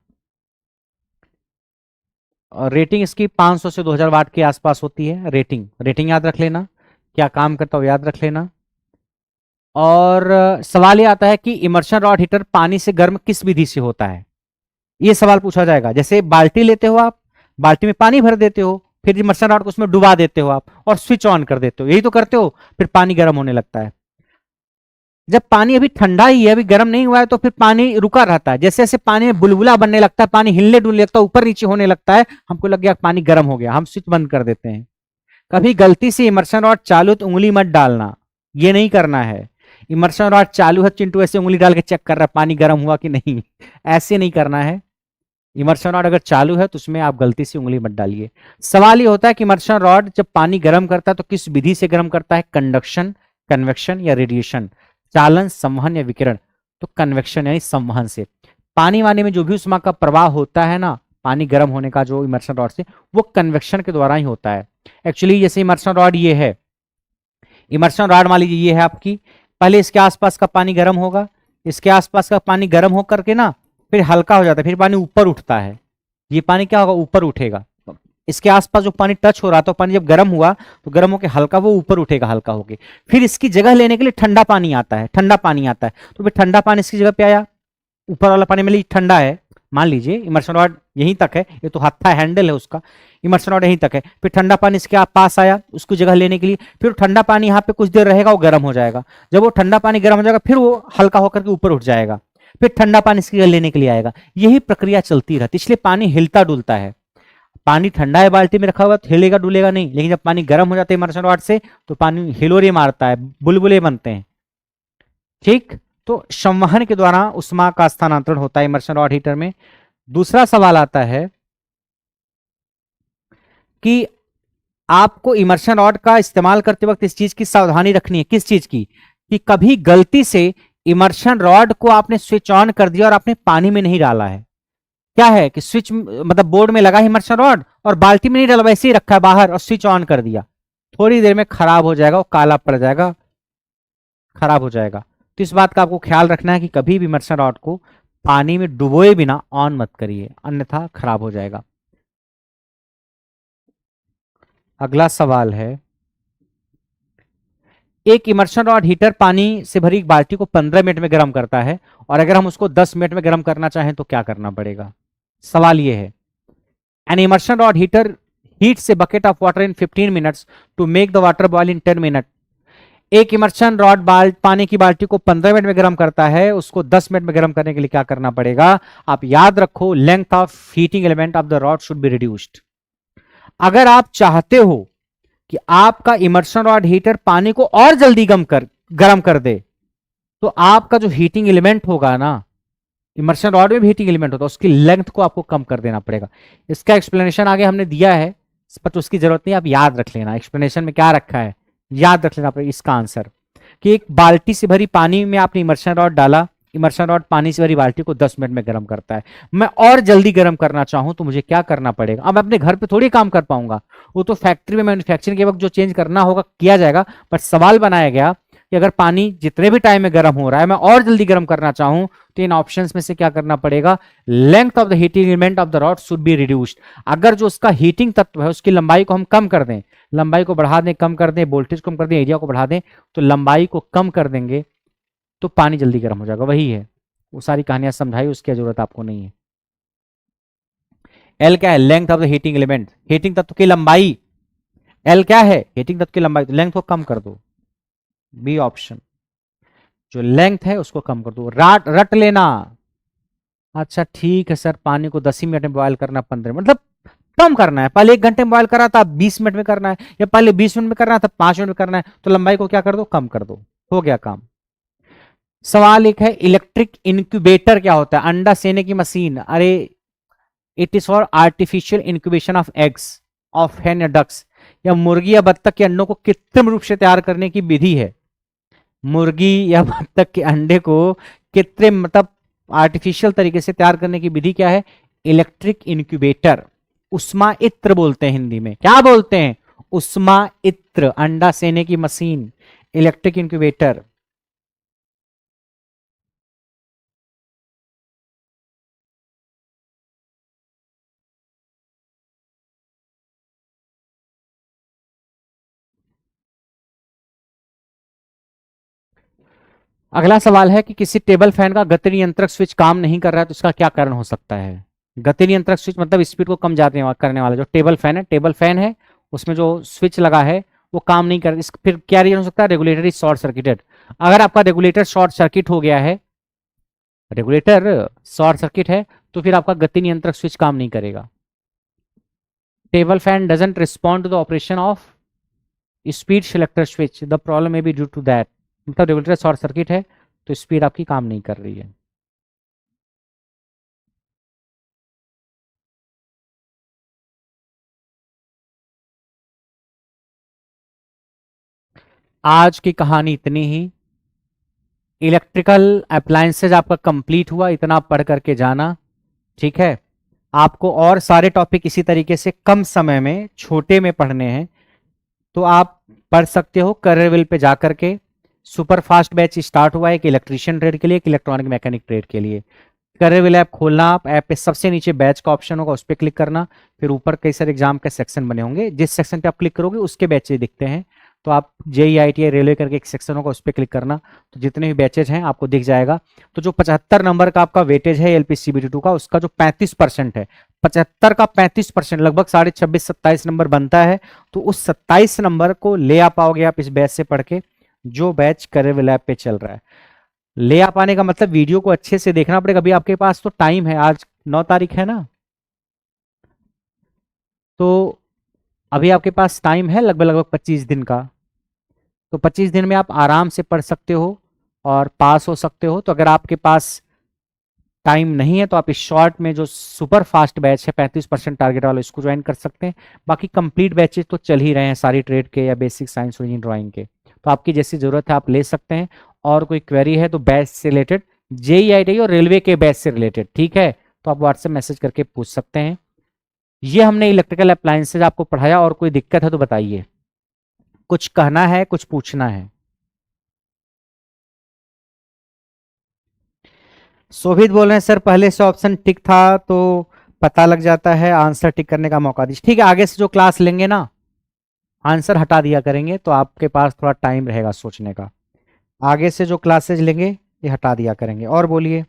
और रेटिंग इसकी 500 से 2000 वाट के आसपास होती है। रेटिंग याद रख लेना, क्या काम करता हो याद रख लेना। और सवाल ये आता है कि इमर्शन रॉड हीटर पानी से गर्म किस विधि से होता है? ये सवाल पूछा जाएगा। जैसे बाल्टी लेते हो आप, बाल्टी में पानी भर देते हो, फिर इमर्शन रॉड को उसमें डुबा देते हो आप और स्विच ऑन कर देते हो, यही तो करते हो। फिर पानी गर्म होने लगता है। जब पानी अभी ठंडा ही है, अभी गर्म नहीं हुआ है, तो फिर पानी रुका रहता है। जैसे जैसे पानी में बुलबुला बनने लगता है, पानी हिलने डुलने लगता है, ऊपर नीचे होने लगता है, हमको लग गया पानी गर्म हो गया, हम स्विच बंद कर देते हैं। कभी गलती से इमर्शन रॉड चालू तो उंगली मत डालना, ये नहीं करना है। इमर्शन रॉड चालू है, चिंटू ऐसे उंगली डाल के चेक कर रहा है पानी गर्म हुआ कि नहीं, ऐसे नहीं करना है। इमर्शन रॉड अगर चालू है तो उसमें आप गलती से उंगली मत डालिए। सवाल ये होता है कि इमर्शन रॉड जब पानी गर्म करता है तो किस विधि से गर्म करता है? कंडक्शन, कन्वेक्शन या रेडिएशन? चालन, संवहन या विकिरण? तो कन्वेक्शन यानी संवहन से। पानी वानी में जो भी उष्मा का प्रवाह होता है ना, पानी गर्म होने का जो इमर्शन रॉड से, वो कन्वेक्शन के द्वारा ही होता है। एक्चुअली जैसे इमर्शन रॉड ये है, इमर्शन रॉड मान लीजिए ये है आपकी, पहले इसके आसपास का पानी गर्म होगा, इसके आसपास का पानी गर्म होकर के ना फिर हल्का हो जाता है, फिर पानी ऊपर उठता है। ये पानी क्या होगा? ऊपर उठेगा। इसके आसपास जो पानी टच हो रहा था, तो पानी जब गर्म हुआ तो गर्म होकर हल्का वो ऊपर उठेगा, हल्का होके फिर इसकी जगह लेने के लिए ठंडा पानी आता है, ठंडा पानी आता है, तो फिर ठंडा पानी इसकी जगह पे आया, ऊपर वाला पानी में ठंडा है। मान लीजिए इमर्शन रॉड यहीं तक है, ये तो हत्था हैंडल है उसका, इमर्शन रॉड यहीं तक है, फिर ठंडा पानी इसके पास आया उसको जगह लेने के लिए, फिर ठंडा पानी यहाँ पे कुछ देर रहेगा, वो गर्म हो जाएगा। जब वो ठंडा पानी गर्म हो जाएगा फिर वो हल्का होकर के ऊपर उठ जाएगा, फिर ठंडा पानी इसकी जगह लेने के लिए आएगा। यही प्रक्रिया चलती रहती, इसलिए पानी हिलता डुलता है। पानी ठंडा है बाल्टी में रखा हुआ तो हिलेगा डुलेगा नहीं, लेकिन जब पानी गर्म हो जाता है इमर्शन रॉड से तो पानी हिलोरे मारता है, बुलबुले बनते हैं। ठीक, तो संवहन के द्वारा उष्मा का स्थानांतरण होता है इमर्शन रॉड हीटर में। दूसरा सवाल आता है कि आपको इमर्शन रॉड का इस्तेमाल करते वक्त इस चीज की सावधानी रखनी है। किस चीज की? कि कभी गलती से इमर्शन रॉड को आपने स्विच ऑन कर दिया और आपने पानी में नहीं डाला है। क्या है कि स्विच मतलब बोर्ड में लगा इमर्शन रॉड और बाल्टी में नहीं डाला, वैसे ही रखा है बाहर और स्विच ऑन कर दिया, थोड़ी देर में खराब हो जाएगा, वो काला पड़ जाएगा, खराब हो जाएगा। तो इस बात का आपको ख्याल रखना है कि कभी भी इमर्शन रॉड को पानी में डुबोए बिना ऑन मत करिए, अन्यथा खराब हो जाएगा। अगला सवाल है, एक इमर्शन रॉड हीटर पानी से भरी एक बाल्टी को 15 मिनट में गर्म करता है, और अगर हम उसको 10 मिनट में गर्म करना चाहें तो क्या करना पड़ेगा? सवाल यह है, an immersion rod heater heats a bucket of water in 15 minutes to make the water boil in 10 minutes. एक इमर्शन रॉड पानी की बाल्टी को 15 मिनट में गर्म करता है, उसको 10 मिनट में गर्म करने के लिए क्या करना पड़ेगा? आप याद रखो, length of heating element of the rod should be reduced. अगर आप चाहते हो कि आपका इमर्शन रॉड हीटर पानी को और जल्दी गर्म कर दे, तो आपका जो हीटिंग एलिमेंट होगा ना, इमर्शन रॉड में भी हीटिंग एलिमेंट होता है, उसकी लेंथ को आपको कम कर देना पड़ेगा। इसका एक्सप्लेनेशन आगे हमने दिया है, पर उसकी जरूरत नहीं, आप याद रख लेना एक्सप्लेनेशन में क्या रखा है, याद रख लेना पड़ेगा इसका आंसर। कि एक बाल्टी से भरी पानी में आपने इमर्शन रॉड डाला, इमर्शन रॉड पानी से भरी बाल्टी को 10 मिनट में गर्म करता है। मैं और जल्दी गर्म करना चाहूं तो मुझे क्या करना पड़ेगा? अब मैं अपने घर पे थोड़ी काम कर पाऊंगा, वो तो फैक्ट्री में मैन्युफैक्चरिंग के वक्त जो चेंज करना होगा किया जाएगा। पर सवाल बनाया गया कि अगर पानी जितने भी टाइम में गर्म हो रहा है, मैं और जल्दी गर्म करना चाहूं, तो इन ऑप्शंस में से क्या करना पड़ेगा? Length of the heating element of the rod should be reduced. अगर जो उसका हीटिंग तत्व है उसकी लंबाई को हम कम कर दें, लंबाई को बढ़ा दें, कम कर दें, वोल्टेज कम कर दें, एरिया को बढ़ा दें, तो लंबाई को कम कर देंगे तो पानी जल्दी गर्म हो जाएगा। वही है, वो सारी कहानियां समझाई, उसकी जरूरत आपको नहीं है। एल क्या है? Length of the heating element, heating तत्व की लंबाई। एल क्या है? हीटिंग तत्व की लंबाई, तो लेंथ को कम कर दो, बी ऑप्शन। जो लेंथ है उसको कम कर दो, रट लेना। अच्छा ठीक है सर, पानी को 10 ही मिनट में बॉयल करना, 15 मतलब कम करना है। पहले 1 घंटे में बॉयल करा था, 20 मिनट में करना है, या पहले 20 मिनट में करना था, 5 मिनट में करना है, तो लंबाई को क्या कर दो? कम कर दो, हो गया काम। सवाल एक है, इलेक्ट्रिक इंक्यूबेटर क्या होता है? अंडा सेने की मशीन। अरे, it is for artificial incubation of eggs of हेन या डक्स, या मुर्गी या बत्तख के अंडों को कृत्रिम रूप से तैयार करने की विधि है। मुर्गी या बत्तख के अंडे को कृत्रिम मतलब आर्टिफिशियल तरीके से तैयार करने की विधि क्या है? Electric incubator. उष्मा इत्र बोलते हैं हिंदी में, क्या बोलते हैं? उष्मा इत्र। अंडा सेने की मशीन, इलेक्ट्रिक इंक्यूबेटर। अगला सवाल है कि किसी टेबल फैन का गति नियंत्रक स्विच काम नहीं कर रहा है, तो इसका क्या कारण हो सकता है? गति नियंत्रक स्विच मतलब स्पीड को कम करने वाला जो टेबल फैन है, टेबल फैन है, उसमें जो स्विच लगा है वो काम नहीं कर, इस फिर क्या रीजन हो सकता है? Regulator is short circuited. अगर आपका रेगुलेटर शॉर्ट सर्किट हो गया है, रेगुलेटर शॉर्ट सर्किट है, तो फिर आपका गति नियंत्रक स्विच काम नहीं करेगा। Table fan doesn't respond to the operation of speed selector switch, the problem may be due to that. मतलब रेगुलेटर शॉर्ट सर्किट है तो स्पीड आपकी काम नहीं कर रही है। आज की कहानी इतनी ही। इलेक्ट्रिकल अप्लायंसेज आपका कंप्लीट हुआ, इतना पढ़ करके जाना, ठीक है। आपको और सारे टॉपिक इसी तरीके से कम समय में छोटे में पढ़ने हैं, तो आप पढ़ सकते हो करियर पे जा करके। सुपर फास्ट बैच स्टार्ट हुआ है, एक इलेक्ट्रीशियन ट्रेड के लिए, एक इलेक्ट्रॉनिक मैकेनिक ट्रेड के लिए। करियर ऐप खोलना, आप ऐप पे सबसे नीचे बैच का ऑप्शन होगा, उस पर क्लिक करना। फिर ऊपर कई सारे एग्जाम के सेक्शन बने होंगे, जिस सेक्शन पे आप क्लिक करोगे उसके बैचेज दिखते हैं। तो आप जेई ITI रेलवे करके एक सेक्शन होगा, उस पर क्लिक करना, तो जितने भी बैचेज हैं आपको दिख जाएगा। तो जो 75 नंबर का आपका वेटेज है LPCBT2 का, उसका जो 35% है, 75 का 35% लगभग 26.5-27 नंबर बनता है। तो उस 27 नंबर को ले आ पाओगे आप इस बैच से पढ़ के, जो बैच करियर लैब पे चल रहा है। ले आ पाने का मतलब वीडियो को अच्छे से देखना पड़ेगा। अभी आपके पास तो टाइम है, आज 9 तारीख है ना, तो अभी आपके पास टाइम है लगभग लगभग 25 दिन का। तो 25 दिन में आप आराम से पढ़ सकते हो और पास हो सकते हो। तो अगर आपके पास टाइम नहीं है तो आप इस शॉर्ट में जो सुपर फास्ट बैच है 35% टारगेट वाला, इसको ज्वाइन कर सकते हैं। बाकी कंप्लीट बैचेस तो चल ही रहे हैं सारी ट्रेड के या बेसिक साइंस और ड्राइंग के, तो आपकी जैसी जरूरत है आप ले सकते हैं। और कोई क्वेरी है तो बैच से रिलेटेड, JEI और रेलवे के बैच से रिलेटेड, ठीक है, तो आप व्हाट्सएप मैसेज करके पूछ सकते हैं। ये हमने इलेक्ट्रिकल अप्लायंसेज आपको पढ़ाया, और कोई दिक्कत है तो बताइए, कुछ कहना है, कुछ पूछना है? शोभित बोल रहे हैं सर पहले से ऑप्शन टिक था तो पता लग जाता है, आंसर टिक करने का मौका दीजिए। ठीक है, आगे से जो क्लास लेंगे ना, आंसर हटा दिया करेंगे, तो आपके पास थोड़ा टाइम रहेगा सोचने का। आगे से जो क्लासेज लेंगे ये हटा दिया करेंगे। और बोलिए।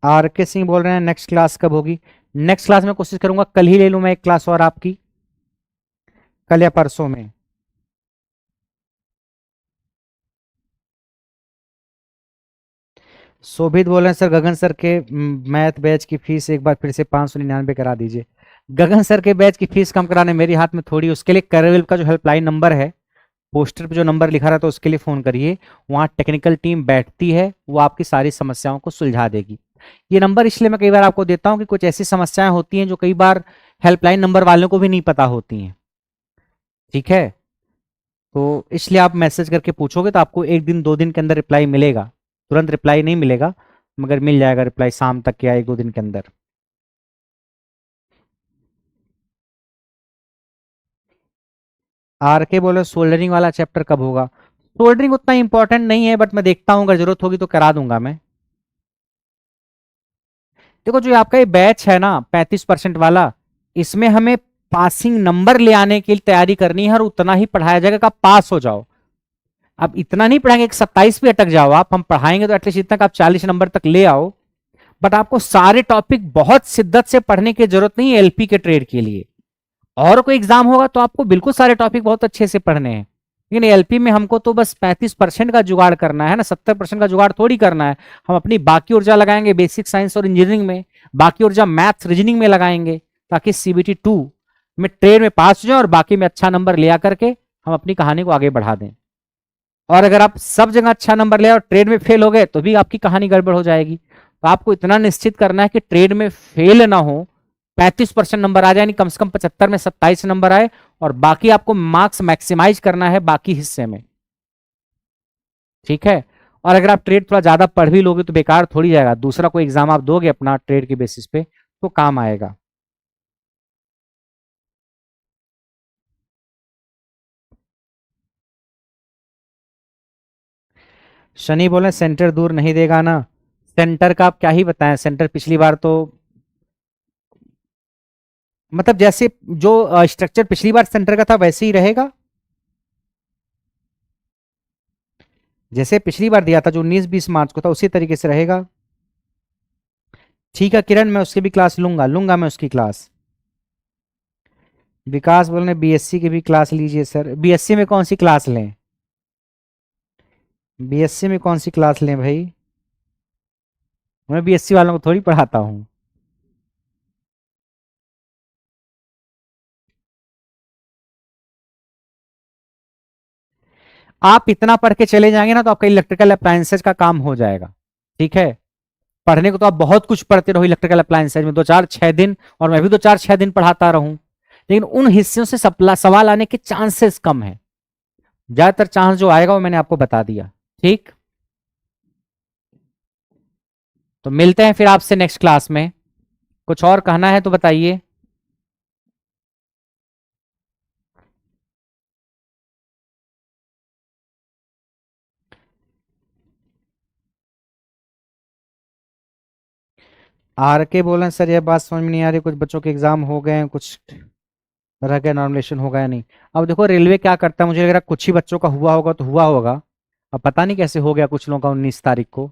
RK सिंह बोल रहे हैं नेक्स्ट क्लास कब होगी? नेक्स्ट क्लास में कोशिश करूंगा कल ही ले लूं मैं एक क्लास और आपकी, कल या परसों में। शोभित बोल रहे हैं सर गगन सर के मैथ बैच की फीस एक बार फिर से 599 करा दीजिए। गगन सर के बैच की फीस कम कराने मेरे हाथ में थोड़ी, उसके लिए करवेल का जो हेल्पलाइन नंबर है, पोस्टर पे जो नंबर लिखा रहता है उसके लिए फोन करिए, वहां टेक्निकल टीम बैठती है, वो आपकी सारी समस्याओं को सुलझा देगी। ये नंबर इसलिए मैं कई बार आपको देता हूं कि कुछ ऐसी समस्याएं होती हैं जो कई बार हेल्पलाइन नंबर वालों को भी नहीं पता होती हैं, ठीक है। तो इसलिए आप मैसेज करके पूछोगे तो आपको एक दिन 2 दिन के अंदर रिप्लाई मिलेगा, तुरंत रिप्लाई नहीं मिलेगा, मगर मिल जाएगा रिप्लाई शाम तक या 1-2 दिन के अंदर। आर के बोले सोल्डरिंग वाला चैप्टर कब होगा? सोल्डरिंग उतना इंपॉर्टेंट नहीं है, बट मैं देखता हूँ अगर जरूरत होगी तो करा दूंगा मैं। देखो जो आपका ये बैच है ना 35% वाला, इसमें हमें पासिंग नंबर ले आने की तैयारी करनी है और उतना ही पढ़ाया जाएगा कि आप पास हो जाओ। अब इतना नहीं पढ़ाएंगे कि 27 पे अटक जाओ आप, हम पढ़ाएंगे तो एटलीस्ट इतना आप 40 नंबर तक ले आओ। बट आपको सारे टॉपिक बहुत शिद्दत से पढ़ने की जरूरत नहीं है एलपी के ट्रेड के लिए। और कोई एग्जाम होगा तो आपको बिल्कुल सारे टॉपिक बहुत अच्छे से पढ़ने हैं, लेकिन एलपी में हमको तो बस 35% का जुगाड़ करना है ना, 70% का जुगाड़ थोड़ी करना है। हम अपनी बाकी ऊर्जा लगाएंगे बेसिक साइंस और इंजीनियरिंग में, बाकी ऊर्जा मैथ्स रीजनिंग में लगाएंगे, ताकि सीबीटी 2 में ट्रेड में पास हो जाए और बाकी में अच्छा नंबर ले आकर के हम अपनी कहानी को आगे बढ़ा दें। और अगर आप सब जगह अच्छा नंबर ले और ट्रेड में फेल हो गए तो भी आपकी कहानी गड़बड़ हो जाएगी। तो आपको इतना निश्चित करना है कि ट्रेड में फेल ना हो, 35% नंबर आ जाए, यानी कम से कम 75 में 27 नंबर आए, और बाकी आपको मार्क्स मैक्सिमाइज करना है बाकी हिस्से में, ठीक है। और अगर आप ट्रेड थोड़ा ज्यादा पढ़ भी लोगे तो बेकार थोड़ी जाएगा, दूसरा कोई एग्जाम आप दोगे अपना ट्रेड के बेसिस पे तो काम आएगा। शनि बोले सेंटर दूर नहीं देगा ना? सेंटर का आप क्या ही बताएं, सेंटर पिछली बार तो मतलब जैसे जो स्ट्रक्चर पिछली बार सेंटर का था वैसे ही रहेगा, जैसे पिछली बार दिया था जो 19-20 मार्च को था उसी तरीके से रहेगा। ठीक है किरण, मैं उसकी भी क्लास लूंगा लूंगा मैं उसकी क्लास। विकास बोल रहे बीएससी की भी क्लास लीजिए सर। बीएससी में कौन सी क्लास लें? बीएससी में कौन सी क्लास लें भाई? मैं बीएससी वालों को थोड़ी पढ़ाता हूँ। आप इतना पढ़ के चले जाएंगे ना तो आपका इलेक्ट्रिकल अप्लायंसेज का काम हो जाएगा, ठीक है। पढ़ने को तो आप बहुत कुछ पढ़ते रहो इलेक्ट्रिकल अप्लायंसेज में 2-4-6 दिन, और मैं भी 2-4-6 दिन पढ़ाता रहूं, लेकिन उन हिस्सों से सवाल आने के चांसेस कम है। ज्यादातर चांस जो आएगा वो मैंने आपको बता दिया, ठीक। तो मिलते हैं फिर आपसे नेक्स्ट क्लास में। कुछ और कहना है तो बताइए। आर के बोले सर ये बात समझ में नहीं आ रही, कुछ बच्चों के एग्जाम हो गए हैं, कुछ रह गया, नॉर्मलेशन हो गया नहीं। अब देखो रेलवे क्या करता है, मुझे लग रहा है कुछ ही बच्चों का हुआ होगा तो हुआ होगा, अब पता नहीं कैसे हो गया कुछ लोगों का 19 तारीख को,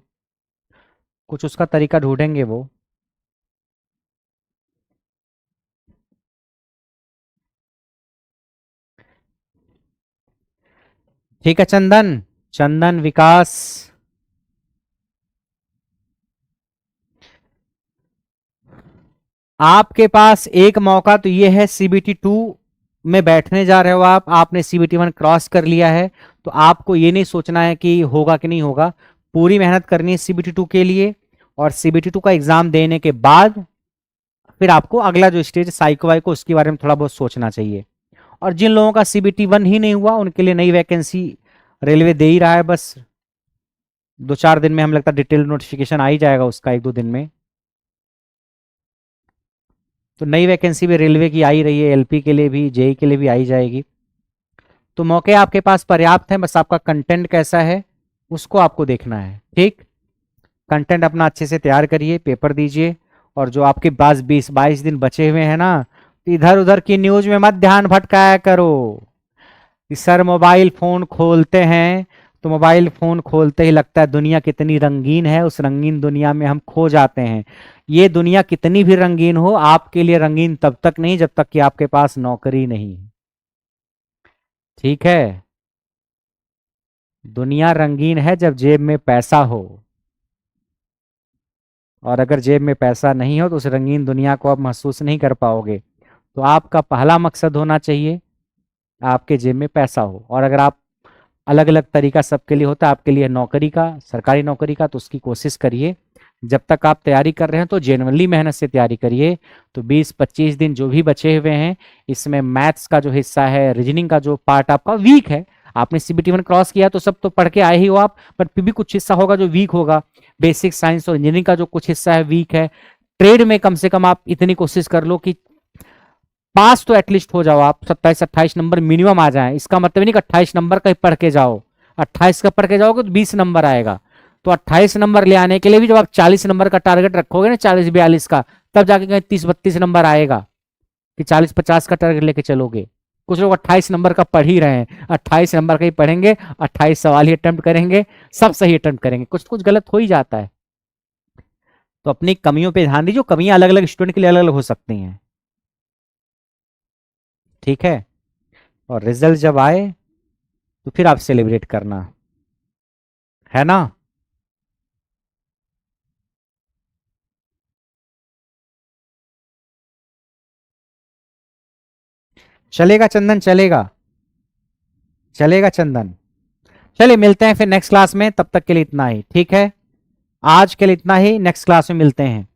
कुछ उसका तरीका ढूंढेंगे वो। ठीक है चंदन, चंदन विकास, आपके पास एक मौका तो ये है, सीबीटी 2 में बैठने जा रहे हो आप, आपने सीबीटी 1 क्रॉस कर लिया है, तो आपको ये नहीं सोचना है कि होगा कि नहीं होगा, पूरी मेहनत करनी है सीबीटी 2 के लिए। और सीबीटी 2 का एग्जाम देने के बाद फिर आपको अगला जो स्टेज साइको वाइको उसके बारे में थोड़ा बहुत सोचना चाहिए। और जिन लोगों का सीबीटी 1 ही नहीं हुआ उनके लिए नई वैकेंसी रेलवे दे ही रहा है, बस 2-4 दिन में हम लगता है डिटेल नोटिफिकेशन आ ही जाएगा उसका, 1-2 दिन में। तो नई वैकेंसी भी रेलवे की आई रही है, एलपी के लिए भी जेई के लिए भी आई जाएगी। तो मौके आपके पास पर्याप्त हैं, बस आपका कंटेंट कैसा है उसको आपको देखना है, ठीक। कंटेंट अपना अच्छे से तैयार करिए, पेपर दीजिए, और जो आपके पास 20-22 दिन बचे हुए हैं ना, तो इधर उधर की न्यूज में मत ध्यान भटकाया करो कि सर मोबाइल फोन खोलते हैं तो मोबाइल फोन खोलते ही लगता है दुनिया कितनी रंगीन है, उस रंगीन दुनिया में हम खो जाते हैं। ये दुनिया कितनी भी रंगीन हो, आपके लिए रंगीन तब तक नहीं जब तक कि आपके पास नौकरी नहीं है। ठीक है, दुनिया रंगीन है जब जेब में पैसा हो, और अगर जेब में पैसा नहीं हो तो उस रंगीन दुनिया को आप महसूस नहीं कर पाओगे। तो आपका पहला मकसद होना चाहिए आपके जेब में पैसा हो। और अगर आप, अलग अलग तरीका सबके लिए होता है, आपके लिए नौकरी का, सरकारी नौकरी का, तो उसकी कोशिश करिए। जब तक आप तैयारी कर रहे हैं तो जेनुअनली मेहनत से तैयारी करिए। तो 20-25 दिन जो भी बचे हुए हैं, इसमें मैथ्स का जो हिस्सा है, रीजनिंग का जो पार्ट आपका वीक है, आपने CBT 1 क्रॉस किया तो सब तो पढ़ के आए ही हो आप, बट फिर भी कुछ हिस्सा होगा जो वीक होगा। बेसिक साइंस और इंजीनियरिंग का जो कुछ हिस्सा है वीक है। ट्रेड में कम से कम आप इतनी कोशिश कर लो कि पास तो एटलीस्ट हो जाओ आप, 27-28 नंबर मिनिमम आ जाए। इसका मतलब नहीं कि 28 नंबर का ही पढ़ के जाओ, 28 का पढ़ के जाओगे तो 20 नंबर आएगा। तो 28 नंबर ले आने के लिए भी जब आप 40 नंबर का टारगेट रखोगे ना, 40-42 का, तब जाके कहीं 30-32 नंबर आएगा कि 40-50 का टारगेट लेके चलोगे। कुछ लोग 28 नंबर का पढ़ ही रहे हैं, 28 नंबर का ही पढ़ेंगे, 28 सवाल ही अटेम्प्ट करेंगे, सब सही अटेम्प्ट करेंगे, कुछ कुछ गलत हो ही जाता है। तो अपनी कमियों पे ध्यान दीजिए, कमियां अलग अलग स्टूडेंट के लिए अलग अलग हो सकती हैं। ठीक है, और रिजल्ट जब आए तो फिर आप सेलिब्रेट करना, है ना। चलेगा चंदन, चलेगा, चलेगा चंदन। चलिए मिलते हैं फिर नेक्स्ट क्लास में, तब तक के लिए इतना ही, ठीक है। आज के लिए इतना ही, नेक्स्ट क्लास में मिलते हैं।